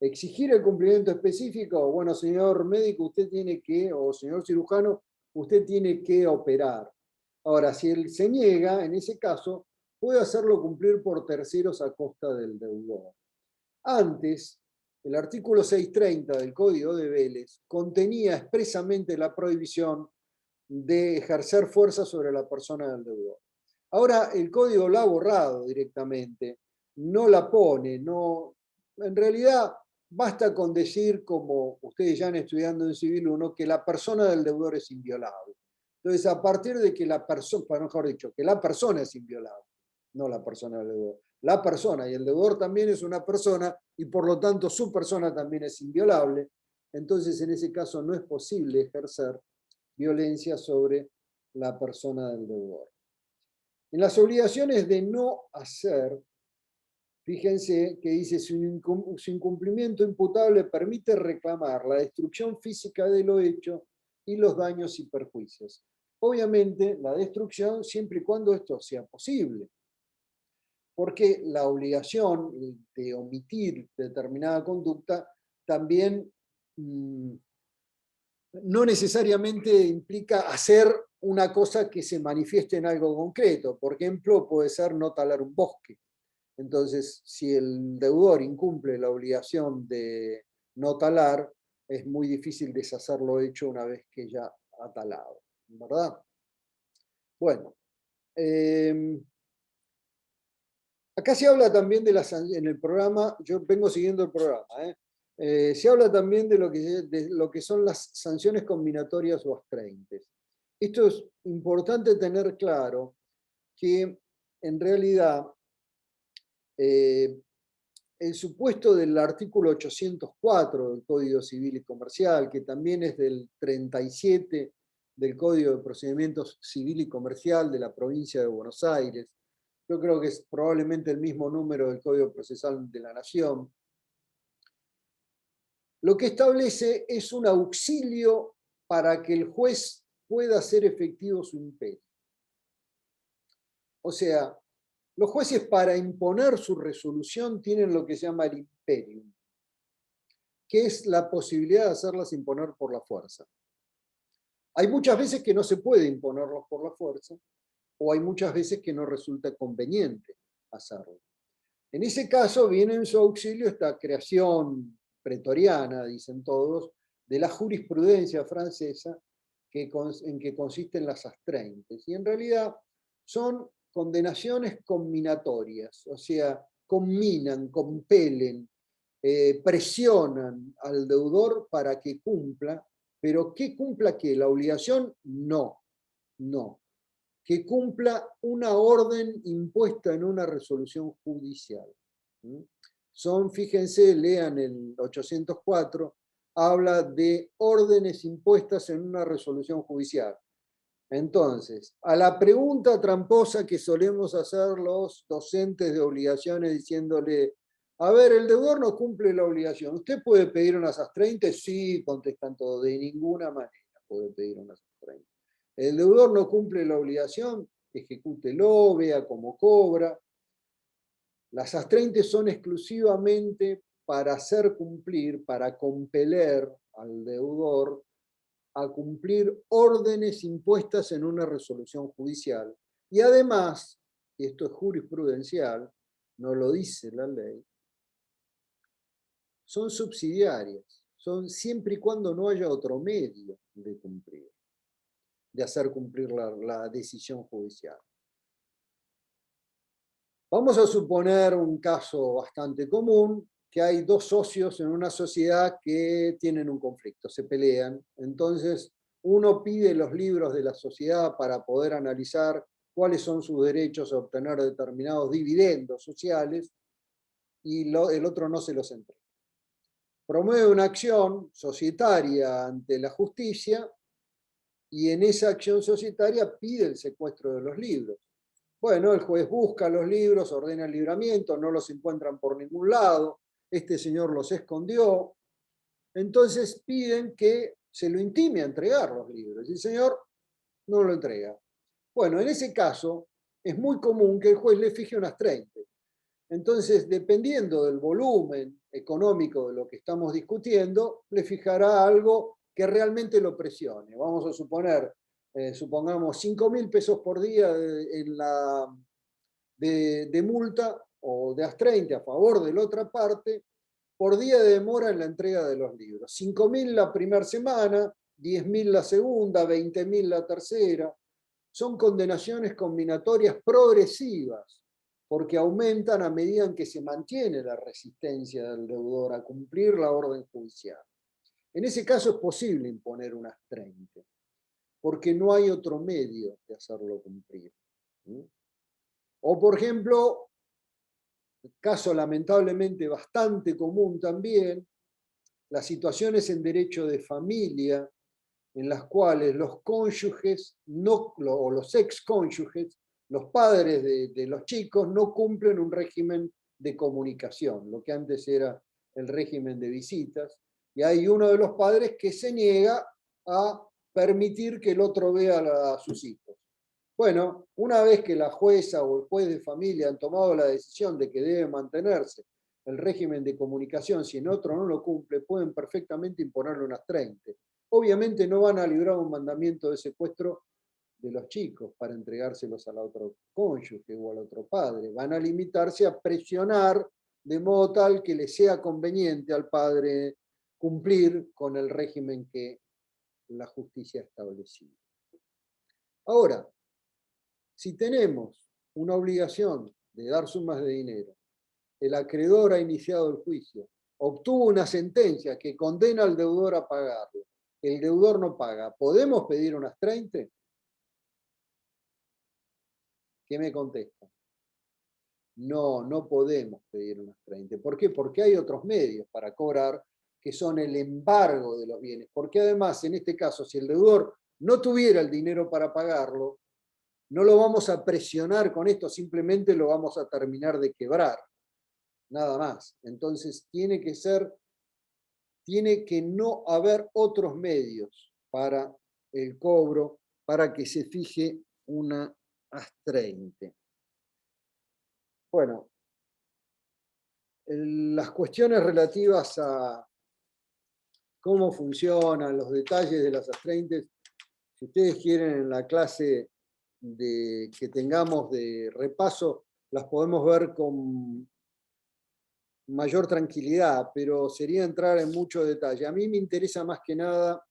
Exigir el cumplimiento específico, bueno, señor médico, usted tiene que, o señor cirujano, usted tiene que operar. Ahora, si él se niega, en ese caso, puede hacerlo cumplir por terceros a costa del deudor. Antes, el artículo 630 del Código de Vélez contenía expresamente la prohibición de ejercer fuerza sobre la persona del deudor. Ahora el Código la ha borrado directamente, no la pone, no, en realidad basta con decir, como ustedes ya han estudiado en Civil 1, que la persona del deudor es inviolable. Entonces, a partir de que la persona, mejor dicho, que la persona es inviolable, no la persona del deudor. La persona y el deudor también es una persona y por lo tanto su persona también es inviolable. Entonces, en ese caso no es posible ejercer violencia sobre la persona del deudor. En las obligaciones de no hacer, fíjense que dice, su incumplimiento imputable permite reclamar la destrucción física de lo hecho y los daños y perjuicios. Obviamente, la destrucción siempre y cuando esto sea posible, porque la obligación de omitir determinada conducta también no necesariamente implica hacer una cosa que se manifieste en algo concreto. Por ejemplo, puede ser no talar un bosque. Entonces, si el deudor incumple la obligación de no talar, es muy difícil deshacer lo hecho una vez que ya ha talado, ¿verdad? Bueno, Acá se habla también de en el programa, yo vengo siguiendo el programa, se habla también de lo que son las sanciones combinatorias o astreintες. Esto es importante tener claro que en realidad el supuesto del artículo 804 del Código Civil y Comercial, que también es del 37 del Código de Procedimientos Civil y Comercial de la provincia de Buenos Aires, yo creo que es probablemente el mismo número del Código Procesal de la Nación, lo que establece es un auxilio para que el juez pueda hacer efectivo su imperio. O sea, los jueces para imponer su resolución tienen lo que se llama el imperium, que es la posibilidad de hacerlas imponer por la fuerza. Hay muchas veces que no se puede imponerlos por la fuerza, o hay muchas veces que no resulta conveniente hacerlo. En ese caso viene en su auxilio esta creación pretoriana, dicen todos, de la jurisprudencia francesa en que consisten las astreintες. Y en realidad son condenaciones combinatorias, o sea, combinan, compelen, presionan al deudor para que cumpla, pero ¿qué cumpla qué? ¿La obligación? No, no. Que cumpla una orden impuesta en una resolución judicial. Son, fíjense, lean el 804, habla de órdenes impuestas en una resolución judicial. Entonces, a la pregunta tramposa que solemos hacer los docentes de obligaciones diciéndole, a ver, el deudor no cumple la obligación, ¿usted puede pedir unas astreintες? Sí, contestan todos, de ninguna manera puede pedir unas astreintες. El deudor no cumple la obligación, ejecútelo, vea cómo cobra. Las astreintες son exclusivamente para hacer cumplir, para compeler al deudor a cumplir órdenes impuestas en una resolución judicial. Y además, y esto es jurisprudencial, no lo dice la ley, son subsidiarias, son siempre y cuando no haya otro medio de cumplir, de hacer cumplir la decisión judicial. Vamos a suponer un caso bastante común, que hay dos socios en una sociedad que tienen un conflicto, se pelean. Entonces, uno pide los libros de la sociedad para poder analizar cuáles son sus derechos a obtener determinados dividendos sociales y el otro no se los entrega. Promueve una acción societaria ante la justicia y en esa acción societaria pide el secuestro de los libros. Bueno, el juez busca los libros, ordena el libramiento, no los encuentran por ningún lado, este señor los escondió, entonces piden que se lo intime a entregar los libros, y el señor no lo entrega. Bueno, en ese caso es muy común que el juez le fije unas 30. Entonces, dependiendo del volumen económico de lo que estamos discutiendo, le fijará algo que realmente lo presione. Vamos a suponer, supongamos 5.000 pesos por día de multa o de astreinte a favor de la otra parte por día de demora en la entrega de los libros. 5.000 la primera semana, 10.000 la segunda, 20.000 la tercera. Son condenaciones combinatorias progresivas, porque aumentan a medida en que se mantiene la resistencia del deudor a cumplir la orden judicial. En ese caso es posible imponer un astreinte, porque no hay otro medio de hacerlo cumplir. O, por ejemplo, caso lamentablemente bastante común también, las situaciones en derecho de familia en las cuales los cónyuges o los excónyuges, los padres de los chicos, no cumplen un régimen de comunicación, lo que antes era el régimen de visitas, y hay uno de los padres que se niega a permitir que el otro vea a sus hijos. Bueno, una vez que la jueza o el juez de familia han tomado la decisión de que debe mantenerse el régimen de comunicación, si en otro no lo cumple, pueden perfectamente imponerle unas 30. Obviamente no van a librar un mandamiento de secuestro de los chicos para entregárselos al otro cónyuge o al otro padre. Van a limitarse a presionar de modo tal que le sea conveniente al padre cumplir con el régimen que la justicia ha establecido. Ahora, si tenemos una obligación de dar sumas de dinero, el acreedor ha iniciado el juicio, obtuvo una sentencia que condena al deudor a pagarlo, el deudor no paga, ¿podemos pedir unas 30? ¿Qué me contestan? No, no podemos pedir unas 30. ¿Por qué? Porque hay otros medios para cobrar, que son el embargo de los bienes. Porque además, en este caso, si el deudor no tuviera el dinero para pagarlo, no lo vamos a presionar con esto, simplemente lo vamos a terminar de quebrar. Nada más. Entonces, tiene que no haber otros medios para el cobro, para que se fije una AS 30. Bueno, las cuestiones relativas a cómo funcionan, los detalles de las AS 30, si ustedes quieren en la clase que tengamos de repaso, las podemos ver con mayor tranquilidad, pero sería entrar en mucho detalle. A mí me interesa más que nada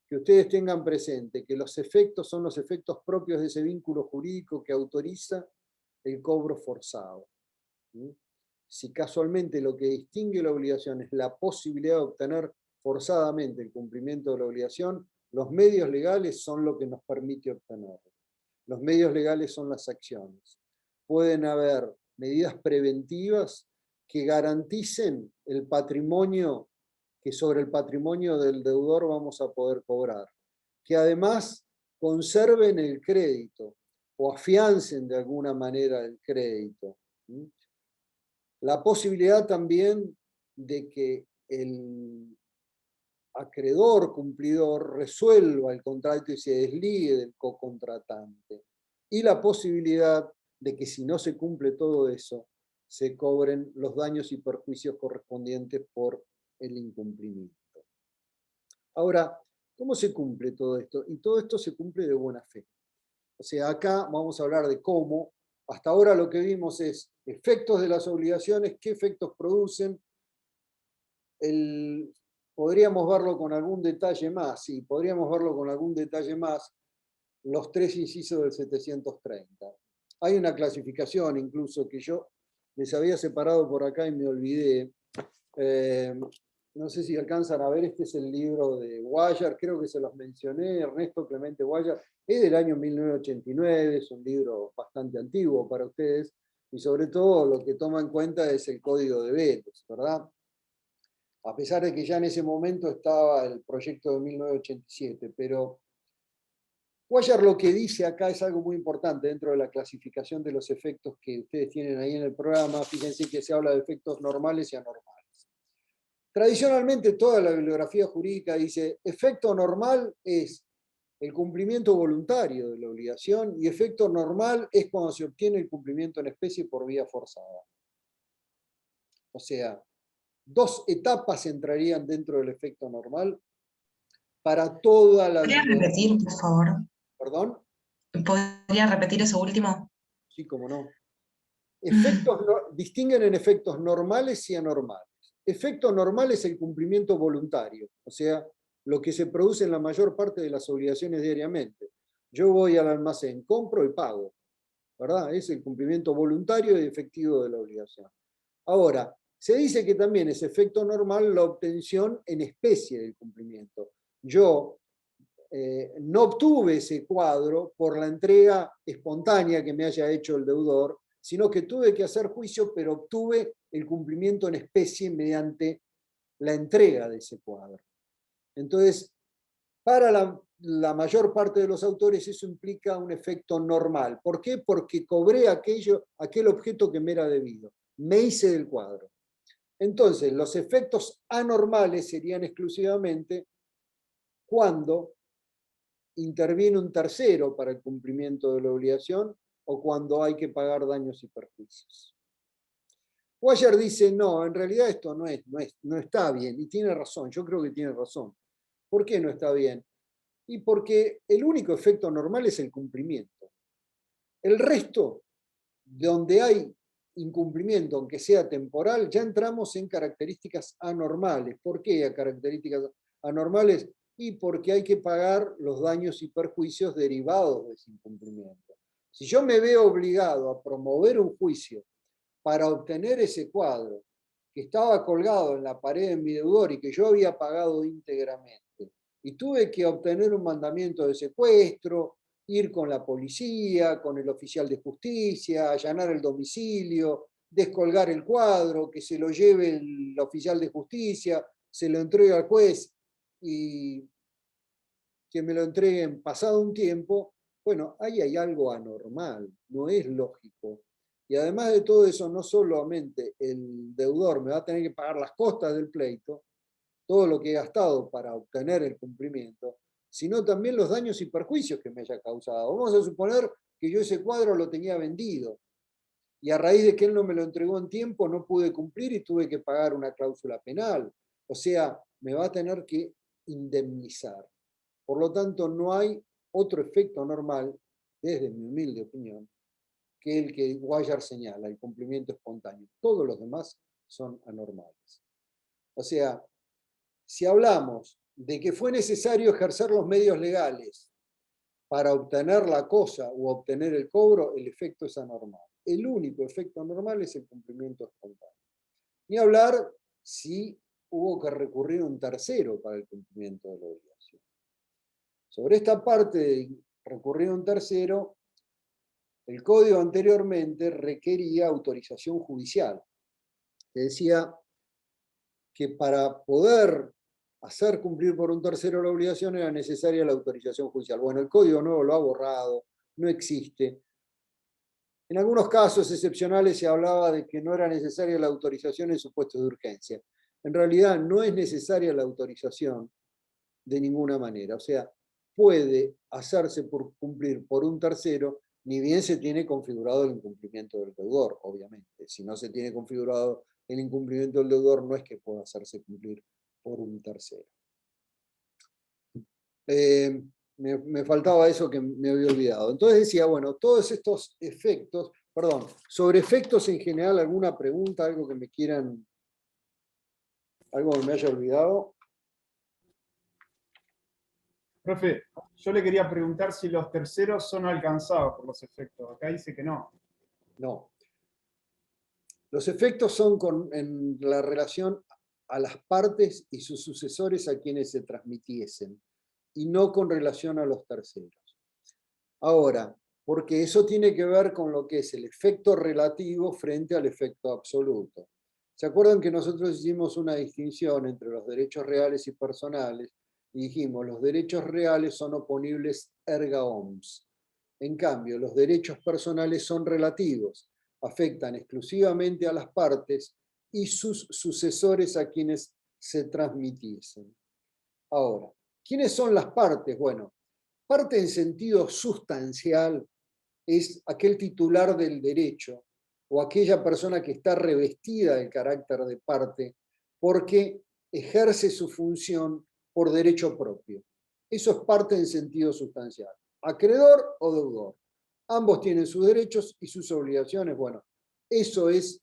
que ustedes tengan presente que los efectos son los efectos propios de ese vínculo jurídico que autoriza el cobro forzado. Si casualmente lo que distingue la obligación es la posibilidad de obtener forzadamente el cumplimiento de la obligación, los medios legales son lo que nos permite obtenerlo. Los medios legales son las acciones. Pueden haber medidas preventivas que garanticen el patrimonio, que sobre el patrimonio del deudor vamos a poder cobrar, que además conserven el crédito o afiancen de alguna manera el crédito. La posibilidad también de que el acreedor cumplidor resuelva el contrato y se desligue del cocontratante. Y la posibilidad de que si no se cumple todo eso, se cobren los daños y perjuicios correspondientes por el incumplimiento. Ahora, ¿cómo se cumple todo esto? Y todo esto se cumple de buena fe. O sea, acá vamos a hablar de cómo. Hasta ahora lo que vimos es efectos de las obligaciones, qué efectos producen. Podríamos verlo con algún detalle más, sí, podríamos verlo con algún detalle más, los 3 incisos del 730. Hay una clasificación incluso que yo les había separado por acá y me olvidé. No sé si alcanzan a ver, este es el libro de Guayar, creo que se los mencioné, Ernesto Clemente Guayar, es del año 1989, es un libro bastante antiguo para ustedes, y sobre todo lo que toma en cuenta es el código de vetos, ¿verdad? A pesar de que ya en ese momento estaba el proyecto de 1987, pero Guayar lo que dice acá es algo muy importante dentro de la clasificación de los efectos que ustedes tienen ahí en el programa. Fíjense que se habla de efectos normales y anormales. Tradicionalmente toda la bibliografía jurídica dice efecto normal es el cumplimiento voluntario de la obligación y efecto normal es cuando se obtiene el cumplimiento en especie por vía forzada. O sea, 2 etapas entrarían dentro del efecto normal para toda la... ¿Podría repetir, por favor? ¿Perdón? ¿Podría repetir eso último? Sí, cómo no. Distinguen en efectos normales y anormales. Efecto normal es el cumplimiento voluntario, o sea, lo que se produce en la mayor parte de las obligaciones diariamente. Yo voy al almacén, compro y pago, ¿verdad? Es el cumplimiento voluntario y efectivo de la obligación. Ahora, se dice que también es efecto normal la obtención en especie del cumplimiento. Yo no obtuve ese cuadro por la entrega espontánea que me haya hecho el deudor, sino que tuve que hacer juicio, pero obtuve el cumplimiento en especie mediante la entrega de ese cuadro. Entonces, para la mayor parte de los autores eso implica un efecto normal. ¿Por qué? Porque cobré aquel objeto que me era debido. Me hice del cuadro. Entonces, los efectos anormales serían exclusivamente cuando interviene un tercero para el cumplimiento de la obligación o cuando hay que pagar daños y perjuicios. Guayar dice, no, en realidad esto no está bien, y tiene razón, yo creo que tiene razón. ¿Por qué no está bien? Y porque el único efecto normal es el cumplimiento. El resto, donde hay incumplimiento, aunque sea temporal, ya entramos en características anormales. ¿Por qué características anormales? Y porque hay que pagar los daños y perjuicios derivados de ese incumplimiento. Si yo me veo obligado a promover un juicio para obtener ese cuadro que estaba colgado en la pared de mi deudor y que yo había pagado íntegramente, y tuve que obtener un mandamiento de secuestro, ir con la policía, con el oficial de justicia, allanar el domicilio, descolgar el cuadro, que se lo lleve el oficial de justicia, se lo entregue al juez y que me lo entreguen pasado un tiempo, bueno, ahí hay algo anormal, no es lógico. Y además de todo eso, no solamente el deudor me va a tener que pagar las costas del pleito, todo lo que he gastado para obtener el cumplimiento, sino también los daños y perjuicios que me haya causado. Vamos a suponer que yo ese cuadro lo tenía vendido y a raíz de que él no me lo entregó en tiempo no pude cumplir y tuve que pagar una cláusula penal. O sea, me va a tener que indemnizar. Por lo tanto, no hay otro efecto normal, desde mi humilde opinión, que el que Guayar señala, el cumplimiento espontáneo. Todos los demás son anormales. O sea, si hablamos de que fue necesario ejercer los medios legales para obtener la cosa o obtener el cobro, el efecto es anormal. El único efecto anormal es el cumplimiento espontáneo. Ni hablar si hubo que recurrir a un tercero para el cumplimiento de la obligación. Sobre esta parte de recurrir a un tercero, el código anteriormente requería autorización judicial. Se decía que para poder hacer cumplir por un tercero la obligación era necesaria la autorización judicial. Bueno, el código nuevo lo ha borrado, no existe. En algunos casos excepcionales se hablaba de que no era necesaria la autorización en supuestos de urgencia. En realidad no es necesaria la autorización de ninguna manera. O sea, puede hacerse por cumplir por un tercero, ni bien se tiene configurado el incumplimiento del deudor, obviamente. Si no se tiene configurado el incumplimiento del deudor, no es que pueda hacerse cumplir por un tercero. Me faltaba eso que me había olvidado. Entonces decía, bueno, todos estos efectos, perdón, sobre efectos en general, ¿alguna pregunta, algo que me quieran, algo que me haya olvidado? Profe, yo le quería preguntar si los terceros son alcanzados por los efectos. Acá dice que no. No. Los efectos son en la relación a las partes y sus sucesores a quienes se transmitiesen, y no con relación a los terceros. Ahora, porque eso tiene que ver con lo que es el efecto relativo frente al efecto absoluto. ¿Se acuerdan que nosotros hicimos una distinción entre los derechos reales y personales? Y dijimos, los derechos reales son oponibles erga omnes. En cambio, los derechos personales son relativos, afectan exclusivamente a las partes y sus sucesores a quienes se transmitiesen. Ahora, ¿quiénes son las partes? Bueno, parte en sentido sustancial es aquel titular del derecho o aquella persona que está revestida del carácter de parte porque ejerce su función por derecho propio. Eso es parte en sentido sustancial. Acreedor o deudor. Ambos tienen sus derechos y sus obligaciones. Bueno, eso es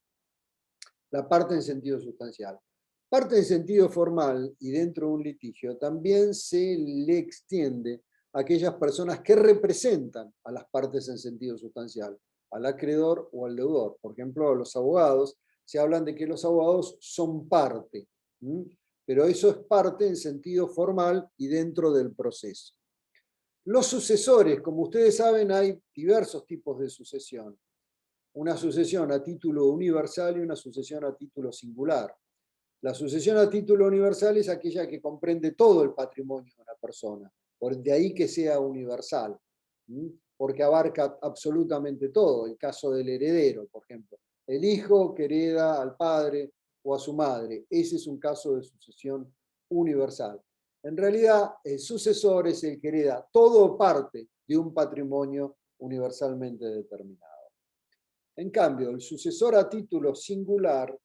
la parte en sentido sustancial. Parte en sentido formal y dentro de un litigio también se le extiende a aquellas personas que representan a las partes en sentido sustancial, al acreedor o al deudor. Por ejemplo, los abogados, se hablan de que los abogados son parte, pero eso es parte en sentido formal y dentro del proceso. Los sucesores, como ustedes saben, hay diversos tipos de sucesión. Una sucesión a título universal y una sucesión a título singular. La sucesión a título universal es aquella que comprende todo el patrimonio de una persona, de ahí que sea universal, porque abarca absolutamente todo. El caso del heredero, por ejemplo, el hijo que hereda al padre o a su madre, ese es un caso de sucesión universal. En realidad, el sucesor es el que hereda todo o parte de un patrimonio universalmente determinado. En cambio, el sucesor a título singular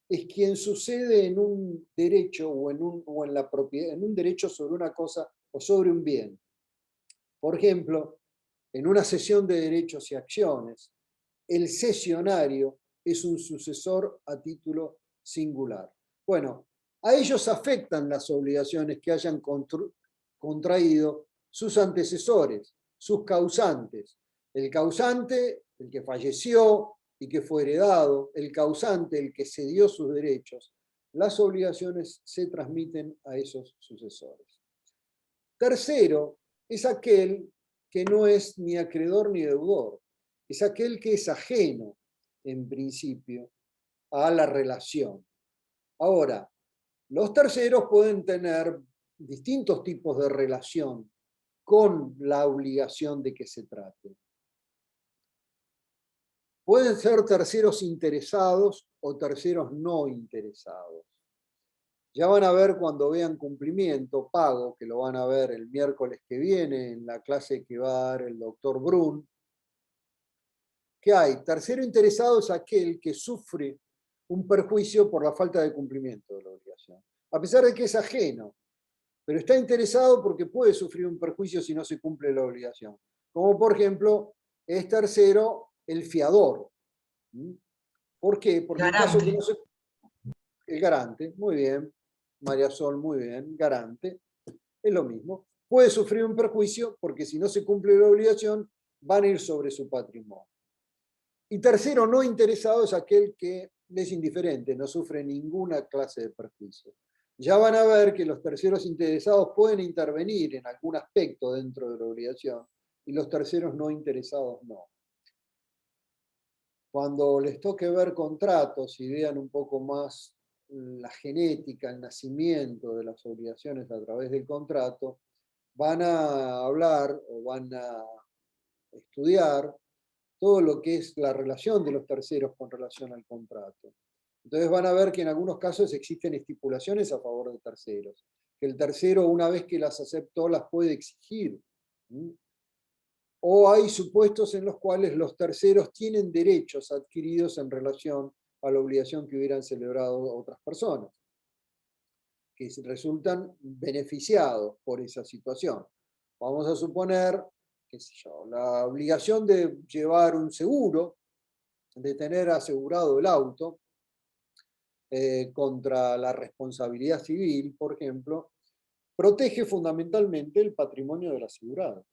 es quien sucede en un derecho o en la propiedad, en un derecho sobre una cosa o sobre un bien. Por ejemplo, en una cesión de derechos y acciones, el cesionario es un sucesor a título singular. Bueno, a ellos afectan las obligaciones que hayan contraído sus antecesores, sus causantes. El causante, el que falleció y que fue heredado, el causante, el que cedió sus derechos. Las obligaciones se transmiten a esos sucesores. Tercero, es aquel que no es ni acreedor ni deudor, es aquel que es ajeno, en principio, a la relación. Ahora, los terceros pueden tener distintos tipos de relación con la obligación de que se trate. Pueden ser terceros interesados o terceros no interesados. Ya van a ver cuando vean cumplimiento, pago, que lo van a ver el miércoles que viene en la clase que va a dar el doctor Brun, que hay tercero interesado es aquel que sufre un perjuicio por la falta de cumplimiento de la obligación, a pesar de que es ajeno, pero está interesado porque puede sufrir un perjuicio si no se cumple la obligación. Como por ejemplo, es tercero el fiador. ¿Por qué? Porque en caso que no se... El garante, muy bien. María Sol, muy bien. Garante, es lo mismo. Puede sufrir un perjuicio porque si no se cumple la obligación, van a ir sobre su patrimonio. Y tercero, no interesado es aquel que es indiferente, no sufre ninguna clase de perjuicio. Ya van a ver que los terceros interesados pueden intervenir en algún aspecto dentro de la obligación y los terceros no interesados no. Cuando les toque ver contratos y vean un poco más la genética, el nacimiento de las obligaciones a través del contrato, van a hablar o van a estudiar todo lo que es la relación de los terceros con relación al contrato. Entonces van a ver que en algunos casos existen estipulaciones a favor de terceros, que el tercero una vez que las aceptó las puede exigir. O hay supuestos en los cuales los terceros tienen derechos adquiridos en relación a la obligación que hubieran celebrado otras personas, que resultan beneficiados por esa situación. Vamos a suponer, qué sé yo, la obligación de llevar un seguro, de tener asegurado el auto contra la responsabilidad civil, por ejemplo, protege fundamentalmente el patrimonio del asegurado,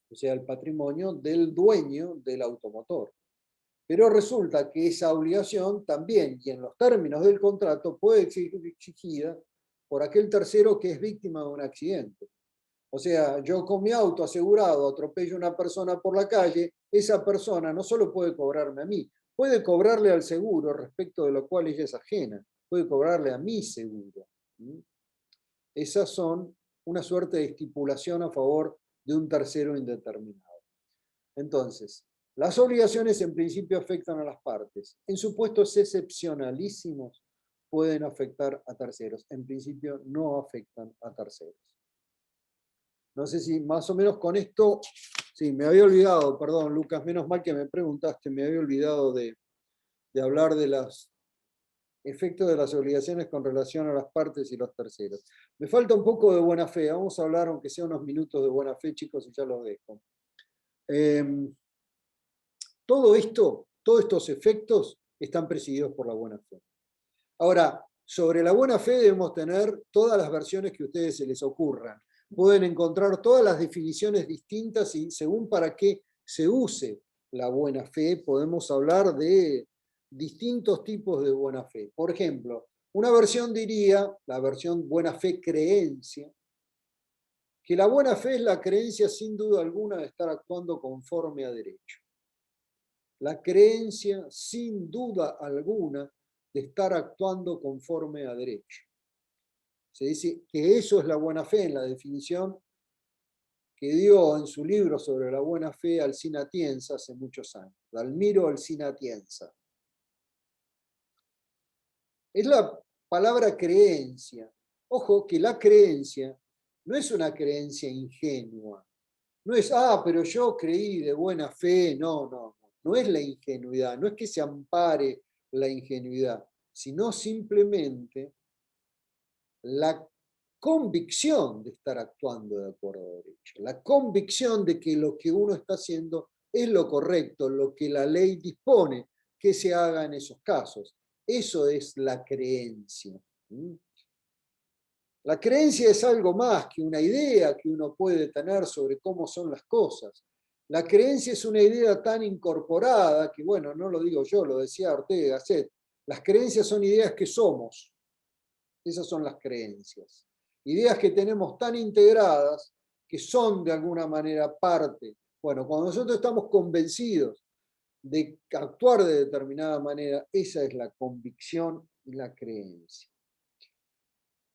o sea, el patrimonio del dueño del automotor. Pero resulta que esa obligación también, y en los términos del contrato, puede ser exigida por aquel tercero que es víctima de un accidente. O sea, yo con mi auto asegurado atropello a una persona por la calle, esa persona no solo puede cobrarme a mí, puede cobrarle al seguro respecto de lo cual ella es ajena, puede cobrarle a mi seguro. Esas son una suerte de estipulación a favor de un tercero indeterminado. Entonces, las obligaciones en principio afectan a las partes. En supuestos excepcionalísimos pueden afectar a terceros. En principio no afectan a terceros. No sé si más o menos con esto, sí, me había olvidado, perdón Lucas, menos mal que me preguntaste, me había olvidado de hablar de los efectos de las obligaciones con relación a las partes y los terceros. Me falta un poco de buena fe, vamos a hablar aunque sea unos minutos de buena fe, chicos, y ya los dejo. Todo esto, todos estos efectos están presididos por la buena fe. Ahora, sobre la buena fe debemos tener todas las versiones que a ustedes se les ocurran. Pueden encontrar todas las definiciones distintas y según para qué se use la buena fe, podemos hablar de distintos tipos de buena fe. Por ejemplo, una versión diría, la versión buena fe creencia, que la buena fe es la creencia sin duda alguna de estar actuando conforme a derecho. La creencia sin duda alguna de estar actuando conforme a derecho. Se dice que eso es la buena fe en la definición que dio en su libro sobre la buena fe Alsina Atienza hace muchos años. Dalmiro Alsina Atienza. Es la palabra creencia. Ojo que la creencia no es una creencia ingenua. No es, pero yo creí de buena fe. No. No es la ingenuidad. No es que se ampare la ingenuidad, sino simplemente la convicción de estar actuando de acuerdo a derecho, la convicción de que lo que uno está haciendo es lo correcto, lo que la ley dispone que se haga en esos casos. Eso es la creencia. La creencia es algo más que una idea que uno puede tener sobre cómo son las cosas. La creencia es una idea tan incorporada que, bueno, no lo digo yo, lo decía Ortega y Gasset, las creencias son ideas que somos. Esas son las creencias. Ideas que tenemos tan integradas que son de alguna manera parte. Bueno, cuando nosotros estamos convencidos de actuar de determinada manera, esa es la convicción y la creencia.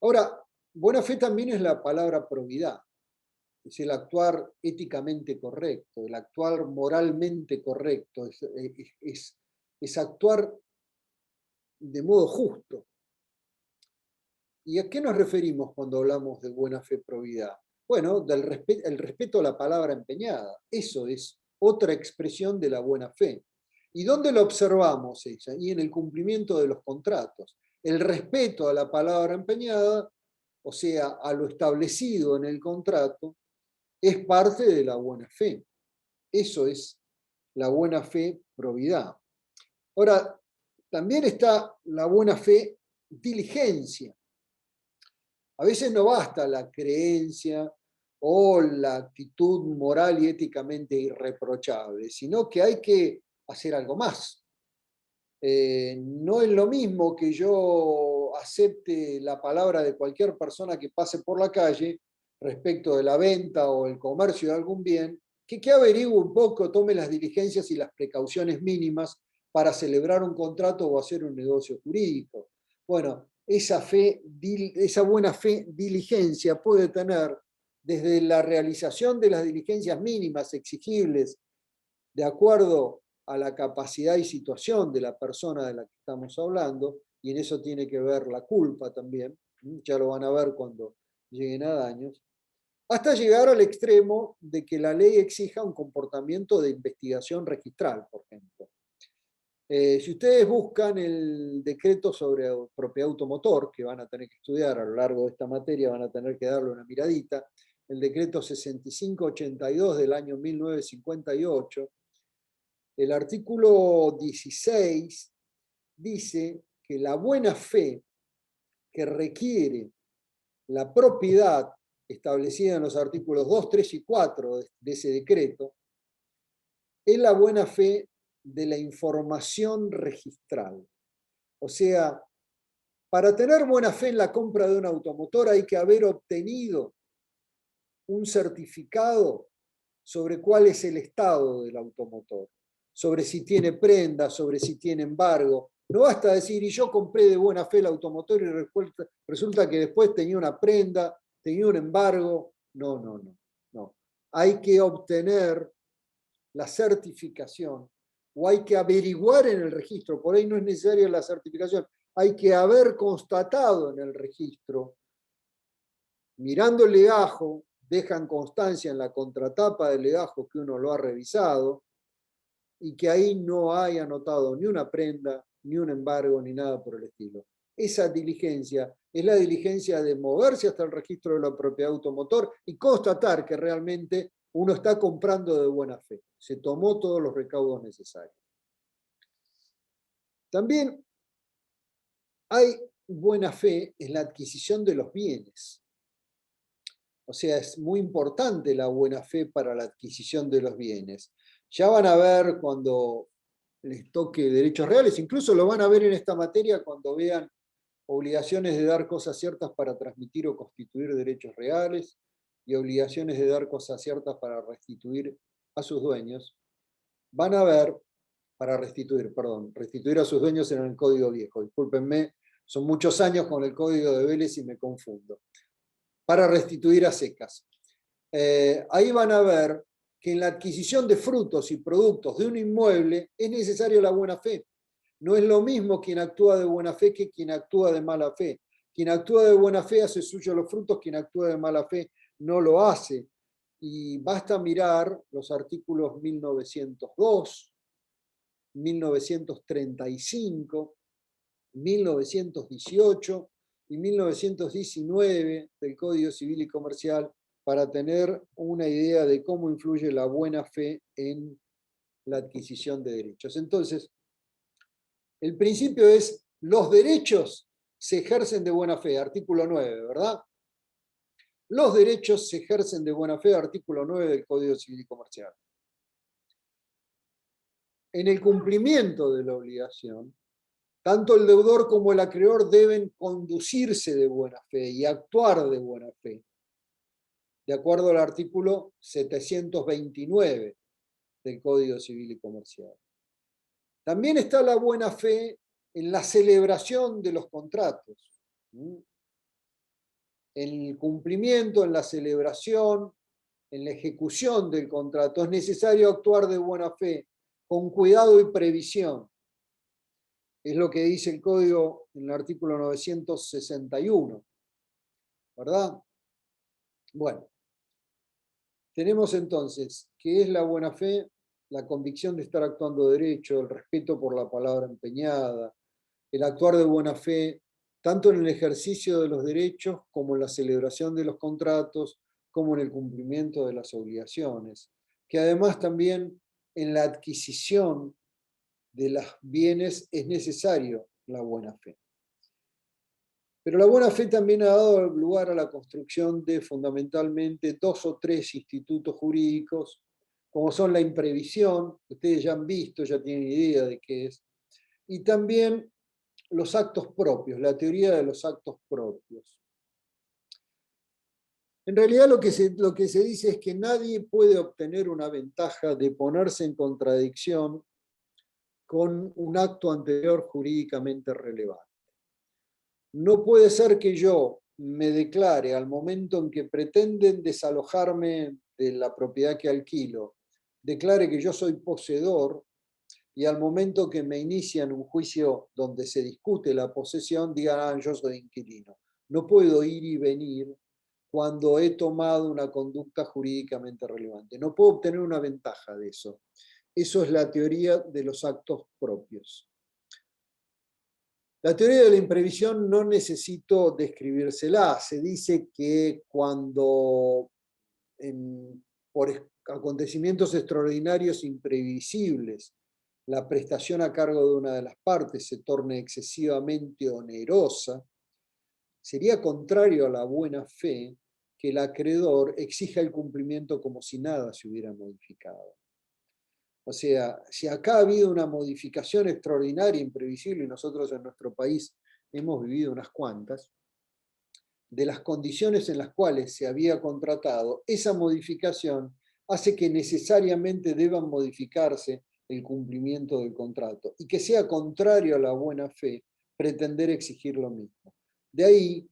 Ahora, buena fe también es la palabra probidad. Es el actuar éticamente correcto, el actuar moralmente correcto, es actuar de modo justo. ¿Y a qué nos referimos cuando hablamos de buena fe, probidad? Bueno, el respeto a la palabra empeñada. Eso es otra expresión de la buena fe. ¿Y dónde la observamos ella? Y en el cumplimiento de los contratos. El respeto a la palabra empeñada, o sea, a lo establecido en el contrato, es parte de la buena fe. Eso es la buena fe, probidad. Ahora, también está la buena fe, diligencia. A veces no basta la creencia o la actitud moral y éticamente irreprochable, sino que hay que hacer algo más. No es lo mismo que yo acepte la palabra de cualquier persona que pase por la calle respecto de la venta o el comercio de algún bien, que averigüe un poco, tome las diligencias y las precauciones mínimas para celebrar un contrato o hacer un negocio jurídico. Bueno, esa buena fe, diligencia puede tener desde la realización de las diligencias mínimas exigibles de acuerdo a la capacidad y situación de la persona de la que estamos hablando, y en eso tiene que ver la culpa también, ya lo van a ver cuando lleguen a daños, hasta llegar al extremo de que la ley exija un comportamiento de investigación registral, por ejemplo. Si ustedes buscan el decreto sobre propiedad automotor, que van a tener que estudiar a lo largo de esta materia, van a tener que darle una miradita, el decreto 6582 del año 1958, el artículo 16 dice que la buena fe que requiere la propiedad establecida en los artículos 2, 3 y 4 de ese decreto es la buena fe de la información registral. O sea, para tener buena fe en la compra de un automotor hay que haber obtenido un certificado sobre cuál es el estado del automotor, sobre si tiene prenda, sobre si tiene embargo. No basta decir, y yo compré de buena fe el automotor y resulta que después tenía una prenda, tenía un embargo. No. Hay que obtener la certificación o hay que averiguar en el registro, por ahí no es necesaria la certificación, hay que haber constatado en el registro, mirando el legajo, dejan constancia en la contratapa del legajo que uno lo ha revisado y que ahí no hay anotado ni una prenda, ni un embargo, ni nada por el estilo. Esa diligencia es la diligencia de moverse hasta el registro de la propiedad automotor y constatar que realmente uno está comprando de buena fe. Se tomó todos los recaudos necesarios. También hay buena fe en la adquisición de los bienes. O sea, es muy importante la buena fe para la adquisición de los bienes. Ya van a ver cuando les toque derechos reales, incluso lo van a ver en esta materia cuando vean obligaciones de dar cosas ciertas para transmitir o constituir derechos reales y obligaciones de dar cosas ciertas para restituir a sus dueños. Van a ver, restituir a sus dueños en el Código Viejo. Discúlpenme, son muchos años con el Código de Vélez y me confundo. Para restituir a secas. Ahí van a ver que en la adquisición de frutos y productos de un inmueble es necesaria la buena fe. No es lo mismo quien actúa de buena fe que quien actúa de mala fe. Quien actúa de buena fe hace suyo los frutos, quien actúa de mala fe no lo hace. Y basta mirar los artículos 1902, 1935, 1918 y 1919 del Código Civil y Comercial para tener una idea de cómo influye la buena fe en la adquisición de derechos. Entonces, el principio es, los derechos se ejercen de buena fe, artículo 9, ¿verdad? Los derechos se ejercen de buena fe, artículo 9 del Código Civil y Comercial. en el cumplimiento de la obligación, tanto el deudor como el acreedor deben conducirse de buena fe y actuar de buena fe, de acuerdo al artículo 729 del Código Civil y Comercial. También está la buena fe en la celebración de los contratos. En el cumplimiento, en la celebración, en la ejecución del contrato, es necesario actuar de buena fe, con cuidado y previsión. Es lo que dice el Código en el artículo 961, ¿verdad? Bueno, tenemos entonces, ¿qué es la buena fe? La convicción de estar actuando derecho, el respeto por la palabra empeñada, el actuar de buena fe, tanto en el ejercicio de los derechos como en la celebración de los contratos, como en el cumplimiento de las obligaciones, que además también en la adquisición de los bienes es necesario la buena fe. Pero la buena fe también ha dado lugar a la construcción de fundamentalmente 2 o 3 institutos jurídicos, como son la imprevisión, ustedes ya han visto, ya tienen idea de qué es, y también los actos propios, la teoría de los actos propios. En realidad lo que se dice es que nadie puede obtener una ventaja de ponerse en contradicción con un acto anterior jurídicamente relevante. No puede ser que yo me declare al momento en que pretenden desalojarme de la propiedad que alquilo, declare que yo soy poseedor, y al momento que me inician un juicio donde se discute la posesión, digan, yo soy inquilino. No puedo ir y venir cuando he tomado una conducta jurídicamente relevante. No puedo obtener una ventaja de eso. Eso es la teoría de los actos propios. La teoría de la imprevisión no necesito describírsela. Se dice que cuando por acontecimientos extraordinarios imprevisibles la prestación a cargo de una de las partes se torne excesivamente onerosa, sería contrario a la buena fe que el acreedor exija el cumplimiento como si nada se hubiera modificado. O sea, si acá ha habido una modificación extraordinaria, imprevisible, y nosotros en nuestro país hemos vivido unas cuantas, de las condiciones en las cuales se había contratado, esa modificación hace que necesariamente deban modificarse el cumplimiento del contrato y que sea contrario a la buena fe pretender exigir lo mismo. De ahí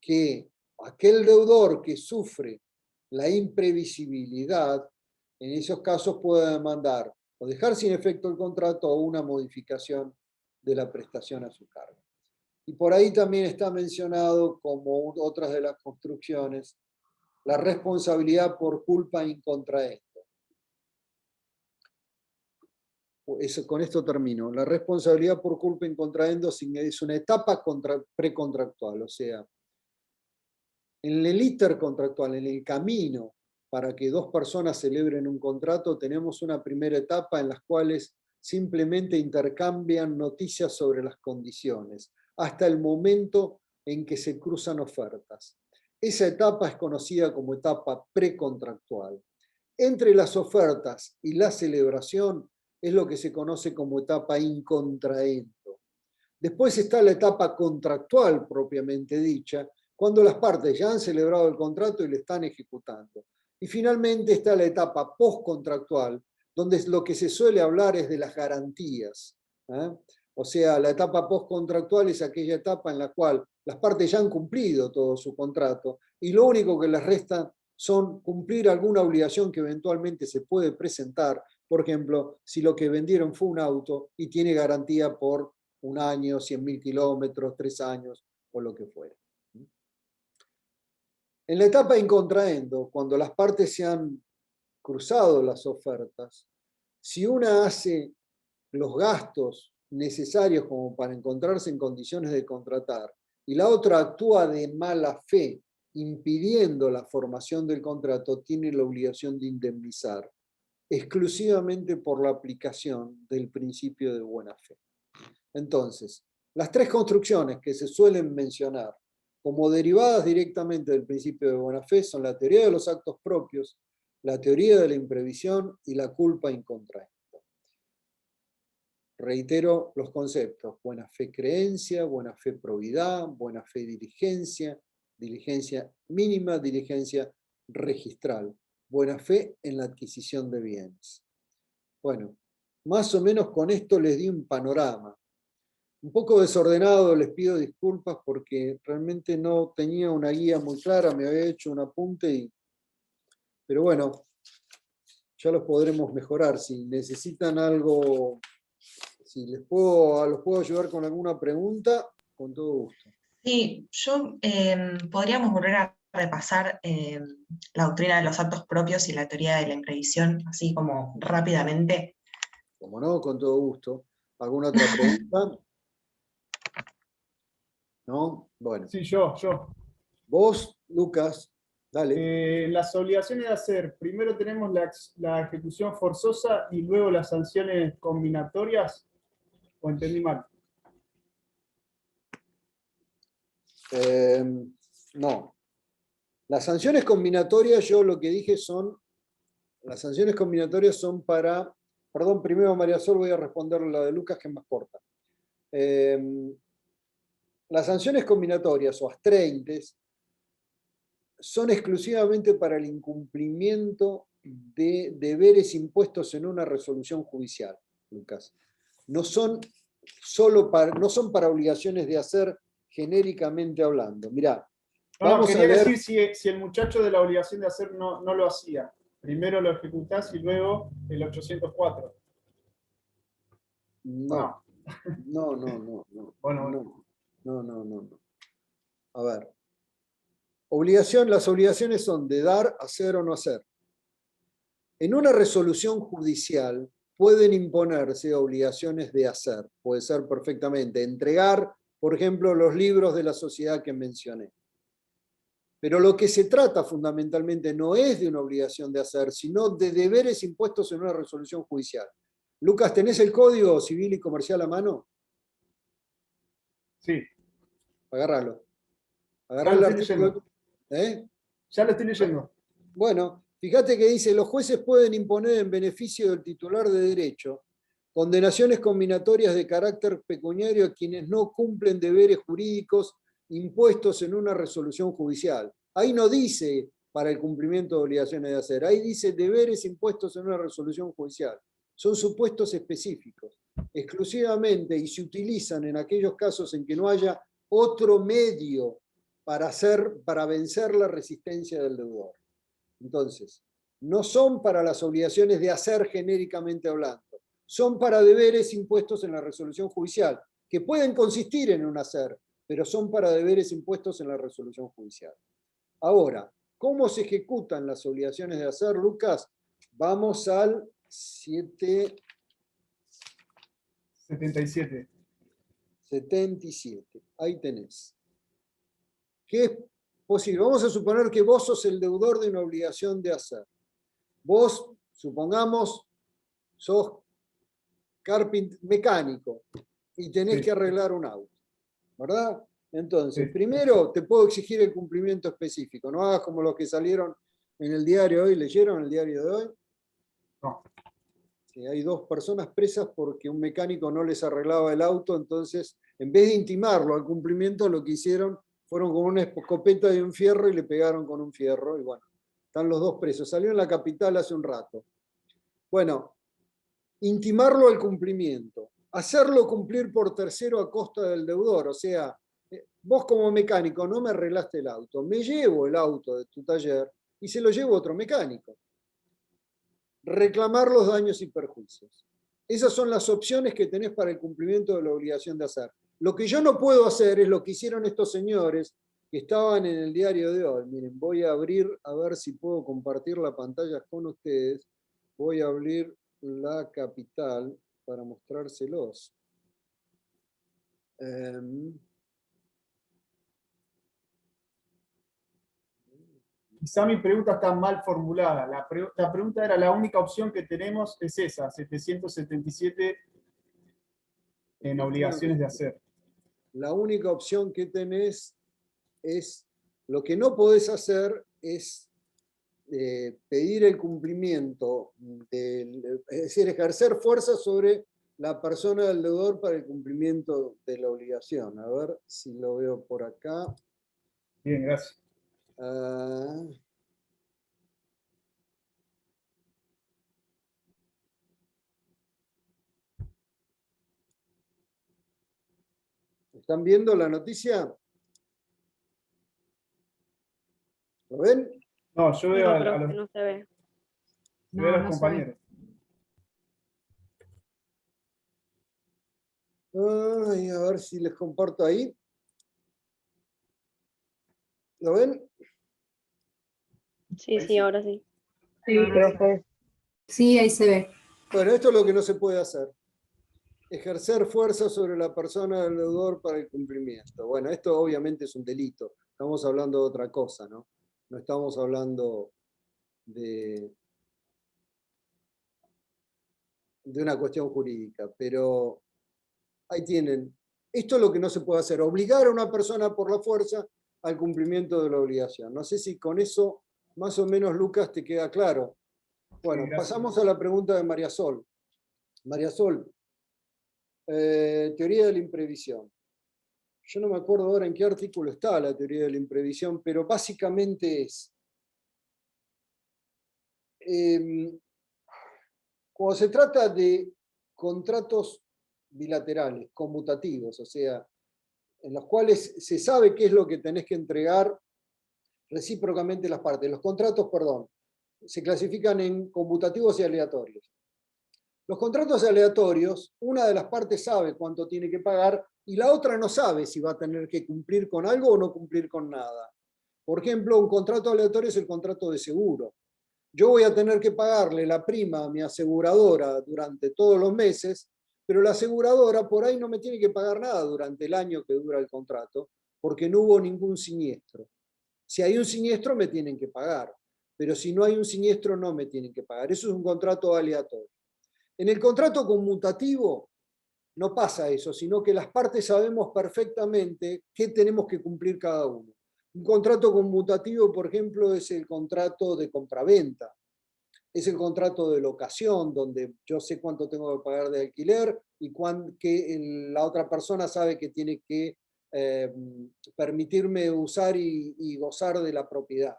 que aquel deudor que sufre la imprevisibilidad, en esos casos puede demandar o dejar sin efecto el contrato o una modificación de la prestación a su cargo. Y por ahí también está mencionado como otras de las construcciones la responsabilidad por culpa in contraendo. Con esto termino. La responsabilidad por culpa in contraendo es una etapa precontractual, o sea, en el intercontractual, en el camino para que 2 personas celebren un contrato, tenemos una primera etapa en las cuales simplemente intercambian noticias sobre las condiciones, hasta el momento en que se cruzan ofertas. Esa etapa es conocida como etapa precontractual. Entre las ofertas y la celebración es lo que se conoce como etapa in contraendo. Después está la etapa contractual propiamente dicha, cuando las partes ya han celebrado el contrato y lo están ejecutando. Y finalmente está la etapa postcontractual, donde lo que se suele hablar es de las garantías. O sea, la etapa postcontractual es aquella etapa en la cual las partes ya han cumplido todo su contrato y lo único que les resta son cumplir alguna obligación que eventualmente se puede presentar. Por ejemplo, si lo que vendieron fue un auto y tiene garantía por 1 año, 100.000 kilómetros, 3 años o lo que fuera. En la etapa in contraendo, cuando las partes se han cruzado las ofertas, si una hace los gastos necesarios como para encontrarse en condiciones de contratar y la otra actúa de mala fe impidiendo la formación del contrato, tiene la obligación de indemnizar exclusivamente por la aplicación del principio de buena fe. Entonces, las 3 construcciones que se suelen mencionar como derivadas directamente del principio de buena fe son la teoría de los actos propios, la teoría de la imprevisión y la culpa in contraendo. Reitero los conceptos: buena fe creencia, buena fe probidad, buena fe diligencia, diligencia mínima, diligencia registral, buena fe en la adquisición de bienes. Bueno, más o menos con esto les di un panorama. Un poco desordenado, les pido disculpas porque realmente no tenía una guía muy clara, me había hecho un apunte, pero bueno, ya los podremos mejorar. Si necesitan algo, si los puedo ayudar con alguna pregunta, con todo gusto. Sí, podríamos volver a repasar la doctrina de los actos propios y la teoría de la imprevisión, así como rápidamente. Como no, con todo gusto. ¿Alguna otra pregunta? ¿No? Bueno. Sí, yo. Vos, Lucas, dale. Las obligaciones de hacer, primero tenemos la ejecución forzosa y luego las sanciones combinatorias, ¿o entendí mal? No. Las sanciones combinatorias, yo lo que dije las sanciones combinatorias son para, perdón, primero María Sol voy a responder la de Lucas, que es más corta. Las sanciones combinatorias o astreinthes son exclusivamente para el incumplimiento de deberes impuestos en una resolución judicial, Lucas. No son para obligaciones de hacer genéricamente hablando. Mirá, No, quería decir si el muchacho de la obligación de hacer no lo hacía. Primero lo ejecutás y luego el 804. No. Bueno. No. A ver. Las obligaciones son de dar, hacer o no hacer. En una resolución judicial pueden imponerse obligaciones de hacer. Puede ser perfectamente entregar, por ejemplo, los libros de la sociedad que mencioné. Pero lo que se trata fundamentalmente no es de una obligación de hacer, sino de deberes impuestos en una resolución judicial. Lucas, ¿tenés el Código Civil y Comercial a mano? Sí. Agárralo. Agarrá el artículo. Ya lo estoy leyendo. Bueno, fíjate que dice: los jueces pueden imponer en beneficio del titular de derecho condenaciones combinatorias de carácter pecuniario a quienes no cumplen deberes jurídicos impuestos en una resolución judicial. Ahí no dice para el cumplimiento de obligaciones de hacer, ahí dice deberes impuestos en una resolución judicial. Son supuestos específicos, exclusivamente, y se utilizan en aquellos casos en que no haya otro medio para vencer la resistencia del deudor. Entonces, no son para las obligaciones de hacer genéricamente hablando, son para deberes impuestos en la resolución judicial, que pueden consistir en un hacer, pero son para deberes impuestos en la resolución judicial. Ahora, ¿cómo se ejecutan las obligaciones de hacer, Lucas? Vamos al 77. Ahí tenés. ¿Qué es posible? Vamos a suponer que vos sos el deudor de una obligación de hacer. Vos, supongamos, sos mecánico y tenés que arreglar un auto, ¿verdad? Entonces, primero te puedo exigir el cumplimiento específico. No hagas como los que salieron en el diario hoy. ¿Leyeron el diario de hoy? No. Que hay 2 personas presas porque un mecánico no les arreglaba el auto, entonces, en vez de intimarlo al cumplimiento, lo que hicieron fueron con una escopeta y un fierro y le pegaron con un fierro, y bueno, están los 2 presos. Salió en La Capital hace un rato. Bueno, intimarlo al cumplimiento, hacerlo cumplir por tercero a costa del deudor, o sea, vos como mecánico no me arreglaste el auto, me llevo el auto de tu taller y se lo llevo a otro mecánico. Reclamar los daños y perjuicios. Esas son las opciones que tenés para el cumplimiento de la obligación de hacer. Lo que yo no puedo hacer es lo que hicieron estos señores que estaban en el diario de hoy. Miren, voy a abrir a ver si puedo compartir la pantalla con ustedes. Voy a abrir La Capital para mostrárselos. Quizá mi pregunta está mal formulada. La pregunta era: la única opción que tenemos es esa, 777 en obligaciones de hacer. La única opción que tenés es, lo que no podés hacer es pedir el cumplimiento, es decir, ejercer fuerza sobre la persona del deudor para el cumplimiento de la obligación. A ver si lo veo por acá. Bien, gracias. ¿Están viendo la noticia? ¿Lo ven? No, yo veo a los, no se ve. veo a los No se ve. compañeros. Ay, a ver si les comparto ahí. ¿Lo ven? Sí, sí, ahora sí. Sí, sí, ahí se ve. Bueno, esto es lo que no se puede hacer. Ejercer fuerza sobre la persona del deudor para el cumplimiento. Bueno, esto obviamente es un delito. Estamos hablando de otra cosa, ¿no? No estamos hablando de una cuestión jurídica, pero ahí tienen. Esto es lo que no se puede hacer, obligar a una persona por la fuerza al cumplimiento de la obligación. No sé si con eso, más o menos, Lucas, te queda claro. Bueno, Sí, gracias. pasamos a la pregunta de María Sol. María Sol, teoría de la imprevisión. Yo no me acuerdo ahora en qué artículo está la teoría de la imprevisión, pero básicamente es, cuando se trata de contratos bilaterales, conmutativos, o sea, en los cuales se sabe qué es lo que tenés que entregar recíprocamente las partes. Los contratos, perdón, se clasifican en conmutativos y aleatorios. Los contratos aleatorios, una de las partes sabe cuánto tiene que pagar y la otra no sabe si va a tener que cumplir con algo o no cumplir con nada. Por ejemplo, un contrato aleatorio es el contrato de seguro. Yo voy a tener que pagarle la prima a mi aseguradora durante todos los meses, pero la aseguradora por ahí no me tiene que pagar nada durante el año que dura el contrato, porque no hubo ningún siniestro. Si hay un siniestro, me tienen que pagar, pero si no hay un siniestro, no me tienen que pagar. Eso es un contrato aleatorio. En el contrato conmutativo no pasa eso, sino que las partes sabemos perfectamente qué tenemos que cumplir cada uno. Un contrato conmutativo, por ejemplo, es el contrato de compraventa, es el contrato de locación, donde yo sé cuánto tengo que pagar de alquiler y que la otra persona sabe que tiene que permitirme usar y gozar de la propiedad.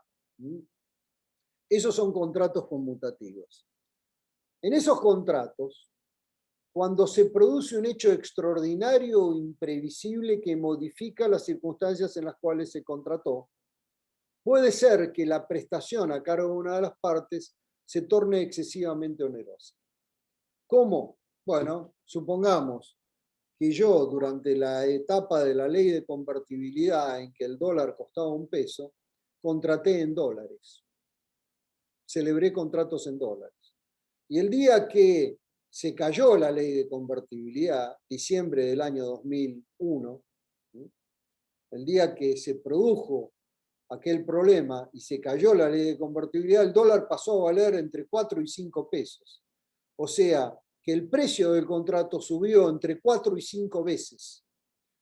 Esos son contratos conmutativos. En esos contratos, cuando se produce un hecho extraordinario o imprevisible que modifica las circunstancias en las cuales se contrató, puede ser que la prestación a cargo de una de las partes se torne excesivamente onerosa. ¿Cómo? Bueno, supongamos que yo durante la etapa de la ley de convertibilidad en que el dólar costaba $1, contraté en dólares. Celebré contratos en dólares. Y el día que se cayó la ley de convertibilidad, diciembre del año 2001, el día que se produjo aquel problema y se cayó la ley de convertibilidad, el dólar pasó a valer entre 4 y 5 pesos. O sea, que el precio del contrato subió entre 4 y 5 veces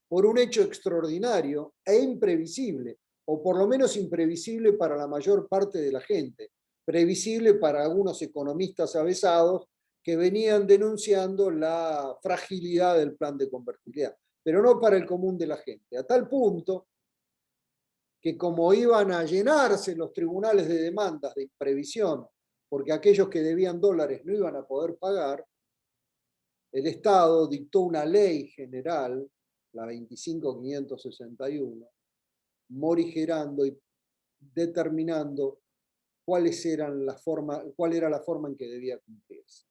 por un hecho extraordinario e imprevisible, o por lo menos imprevisible para la mayor parte de la gente, previsible para algunos economistas avesados que venían denunciando la fragilidad del plan de convertibilidad, pero no para el común de la gente, a tal punto que como iban a llenarse los tribunales de demandas de imprevisión, porque aquellos que debían dólares no iban a poder pagar, el Estado dictó una ley general, la 25.561, morigerando y determinando cuál era la forma en que debía cumplirse.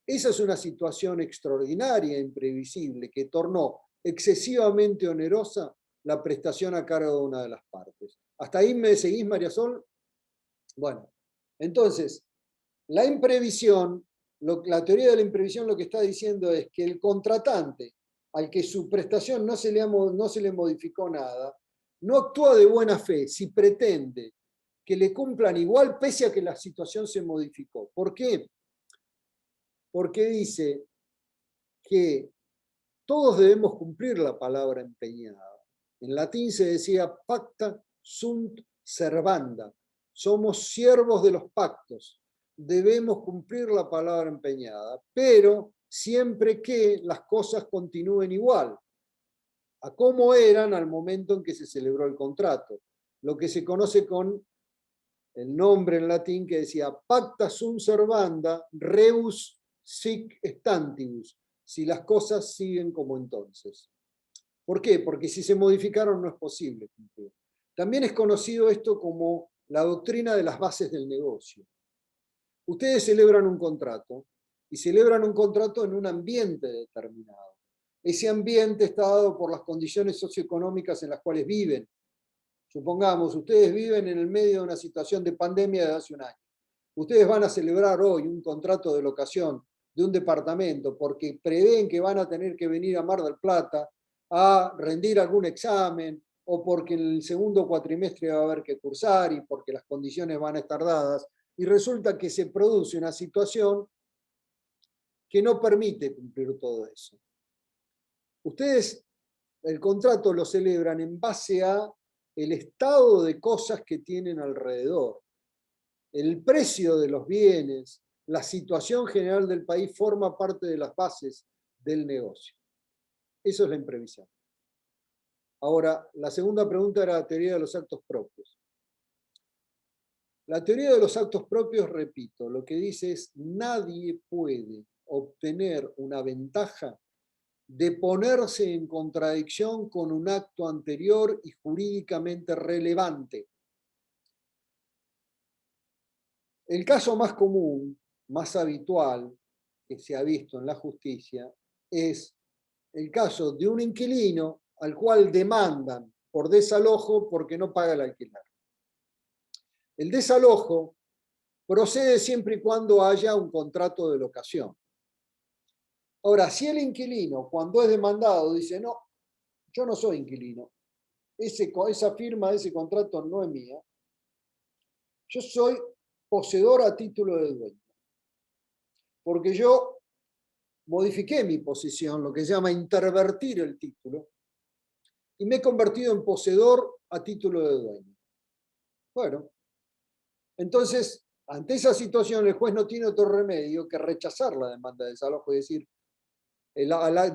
Esa es una situación extraordinaria e imprevisible que tornó excesivamente onerosa la prestación a cargo de una de las partes. ¿Hasta ahí me seguís, María Sol? Bueno, entonces, la imprevisión, la teoría de la imprevisión lo que está diciendo es que el contratante, al que su prestación no se le modificó nada, no actúa de buena fe si pretende que le cumplan igual pese a que la situación se modificó. ¿Por qué? Porque dice que todos debemos cumplir la palabra empeñada. En latín se decía pacta sunt servanda. Somos siervos de los pactos. Debemos cumplir la palabra empeñada, pero siempre que las cosas continúen igual a cómo eran al momento en que se celebró el contrato, lo que se conoce con el nombre en latín que decía pacta sunt servanda rebus sic stantibus, si las cosas siguen como entonces. ¿Por qué? Porque si se modificaron no es posible cumplir. También es conocido esto como la doctrina de las bases del negocio. Ustedes celebran un contrato y celebran un contrato en un ambiente determinado. Ese ambiente está dado por las condiciones socioeconómicas en las cuales viven. Supongamos, ustedes viven en el medio de una situación de pandemia de hace un año. Ustedes van a celebrar hoy un contrato de locación de un departamento porque prevén que van a tener que venir a Mar del Plata a rendir algún examen o porque en el segundo cuatrimestre va a haber que cursar y porque las condiciones van a estar dadas, y resulta que se produce una situación que no permite cumplir todo eso. Ustedes el contrato lo celebran en base a el estado de cosas que tienen alrededor. El precio de los bienes, la situación general del país forma parte de las bases del negocio. Eso es la imprevisión. Ahora, la segunda pregunta era la teoría de los actos propios. La teoría de los actos propios, repito, lo que dice es nadie puede obtener una ventaja de ponerse en contradicción con un acto anterior y jurídicamente relevante. El caso más común, más habitual, que se ha visto en la justicia, es el caso de un inquilino al cual demandan por desalojo porque no paga el alquiler. El desalojo procede siempre y cuando haya un contrato de locación. Ahora, si el inquilino, cuando es demandado, dice, no, yo no soy inquilino, esa firma de ese contrato no es mía, yo soy poseedor a título de dueño, porque yo modifiqué mi posición, lo que se llama intervertir el título, y me he convertido en poseedor a título de dueño. Bueno, entonces, ante esa situación, el juez no tiene otro remedio que rechazar la demanda de desalojo y decir,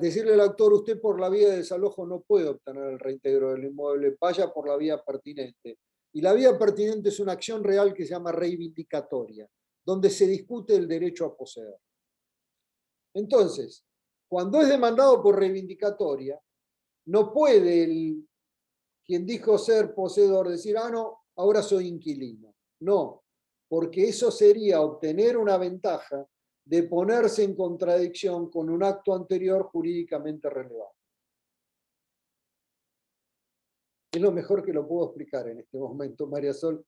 decirle al autor, usted por la vía de desalojo no puede obtener el reintegro del inmueble, vaya por la vía pertinente. Y la vía pertinente es una acción real que se llama reivindicatoria, donde se discute el derecho a poseer. Entonces, cuando es demandado por reivindicatoria, no puede quien dijo ser poseedor decir, ah, no, ahora soy inquilino. No, porque eso sería obtener una ventaja de ponerse en contradicción con un acto anterior jurídicamente relevante. Es lo mejor que lo puedo explicar en este momento, María Sol.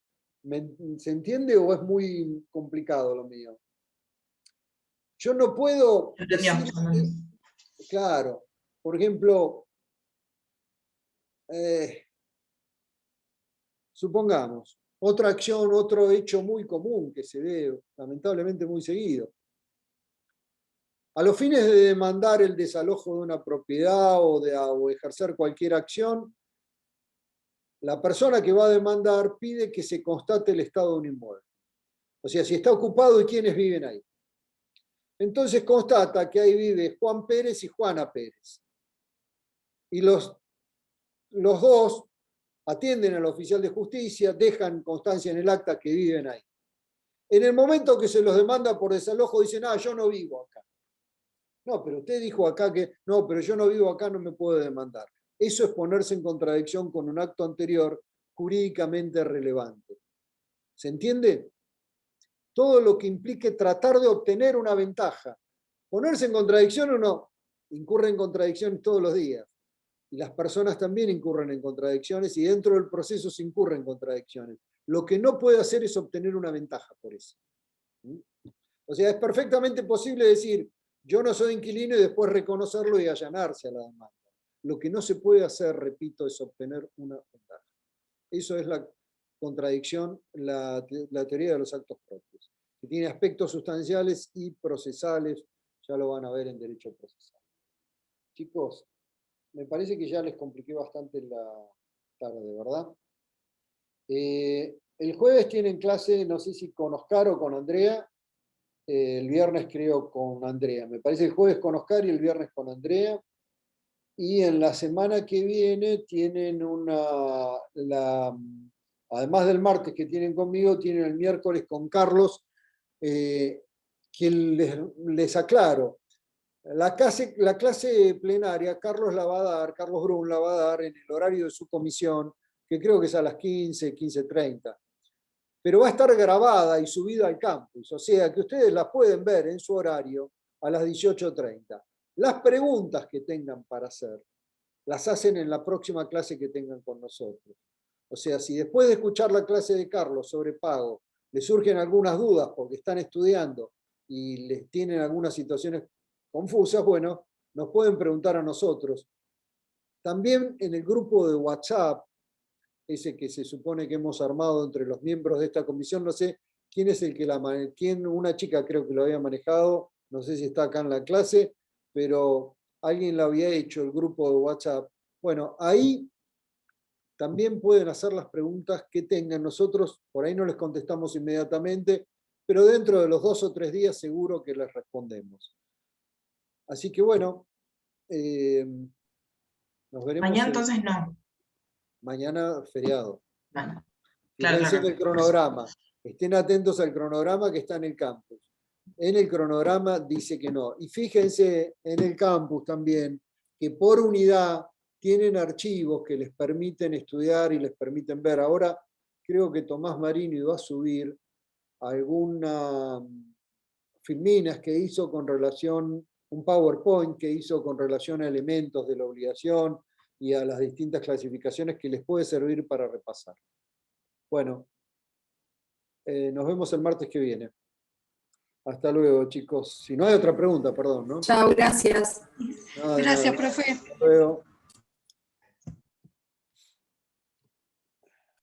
¿Se entiende o es muy complicado lo mío? Yo no puedo decir, claro, por ejemplo, supongamos, otra acción, otro hecho muy común que se ve lamentablemente muy seguido. A los fines de demandar el desalojo de una propiedad o ejercer cualquier acción, la persona que va a demandar pide que se constate el estado de un inmueble. O sea, si está ocupado y quiénes viven ahí. Entonces constata que ahí vive Juan Pérez y Juana Pérez. Y los dos atienden al oficial de justicia, dejan constancia en el acta que viven ahí. En el momento que se los demanda por desalojo, dicen, ah, yo no vivo acá. No, pero usted dijo acá que, no, pero yo no vivo acá, no me puedo demandar. Eso es ponerse en contradicción con un acto anterior jurídicamente relevante. ¿Se entiende? Todo lo que implique tratar de obtener una ventaja. Ponerse en contradicción o no, incurre en contradicciones todos los días. Y las personas también incurren en contradicciones y dentro del proceso se incurren en contradicciones. Lo que no puede hacer es obtener una ventaja por eso. O sea, es perfectamente posible decir, yo no soy inquilino y después reconocerlo y allanarse a la demanda. Lo que no se puede hacer, repito, es obtener una ventaja. Eso es la contradicción, la teoría de los actos propios, que tiene aspectos sustanciales y procesales, ya lo van a ver en derecho procesal. Chicos, me parece que ya les compliqué bastante la tarde, ¿verdad? El jueves tienen clase, no sé si con Oscar o con Andrea, el viernes creo con Andrea. Me parece el jueves con Oscar y el viernes con Andrea. Y en la semana que viene tienen además del martes que tienen conmigo, tienen el miércoles con Carlos, quien les aclaro. La clase plenaria, Carlos Brun la va a dar en el horario de su comisión, que creo que es a las 15, 15:30. Pero va a estar grabada y subida al campus, o sea que ustedes la pueden ver en su horario a las 18:30. Las preguntas que tengan para hacer, las hacen en la próxima clase que tengan con nosotros. O sea, si después de escuchar la clase de Carlos sobre pago, les surgen algunas dudas porque están estudiando y les tienen algunas situaciones confusas, bueno, nos pueden preguntar a nosotros. También en el grupo de WhatsApp, ese que se supone que hemos armado entre los miembros de esta comisión, no sé quién es el que una chica creo que lo había manejado, no sé si está acá en la clase, pero alguien lo había hecho, el grupo de WhatsApp. Bueno, ahí también pueden hacer las preguntas que tengan. Nosotros por ahí no les contestamos inmediatamente, pero dentro de los 2 o 3 días seguro que les respondemos. Así que bueno, nos veremos. Mañana entonces no. Mañana feriado. Bueno, Fíjense claro. en el cronograma. Estén atentos al cronograma que está en el campus. En el cronograma dice que no. Y fíjense en el campus también que por unidad tienen archivos que les permiten estudiar y les permiten ver. Ahora creo que Tomás Marini va a subir algunas filminas que hizo con relación, un PowerPoint que hizo con relación a elementos de la obligación y a las distintas clasificaciones que les puede servir para repasar. Bueno, nos vemos el martes que viene. Hasta luego, chicos. Si no hay otra pregunta, perdón, ¿no? Chao, gracias. Nada, Gracias, nada. profe. Hasta luego.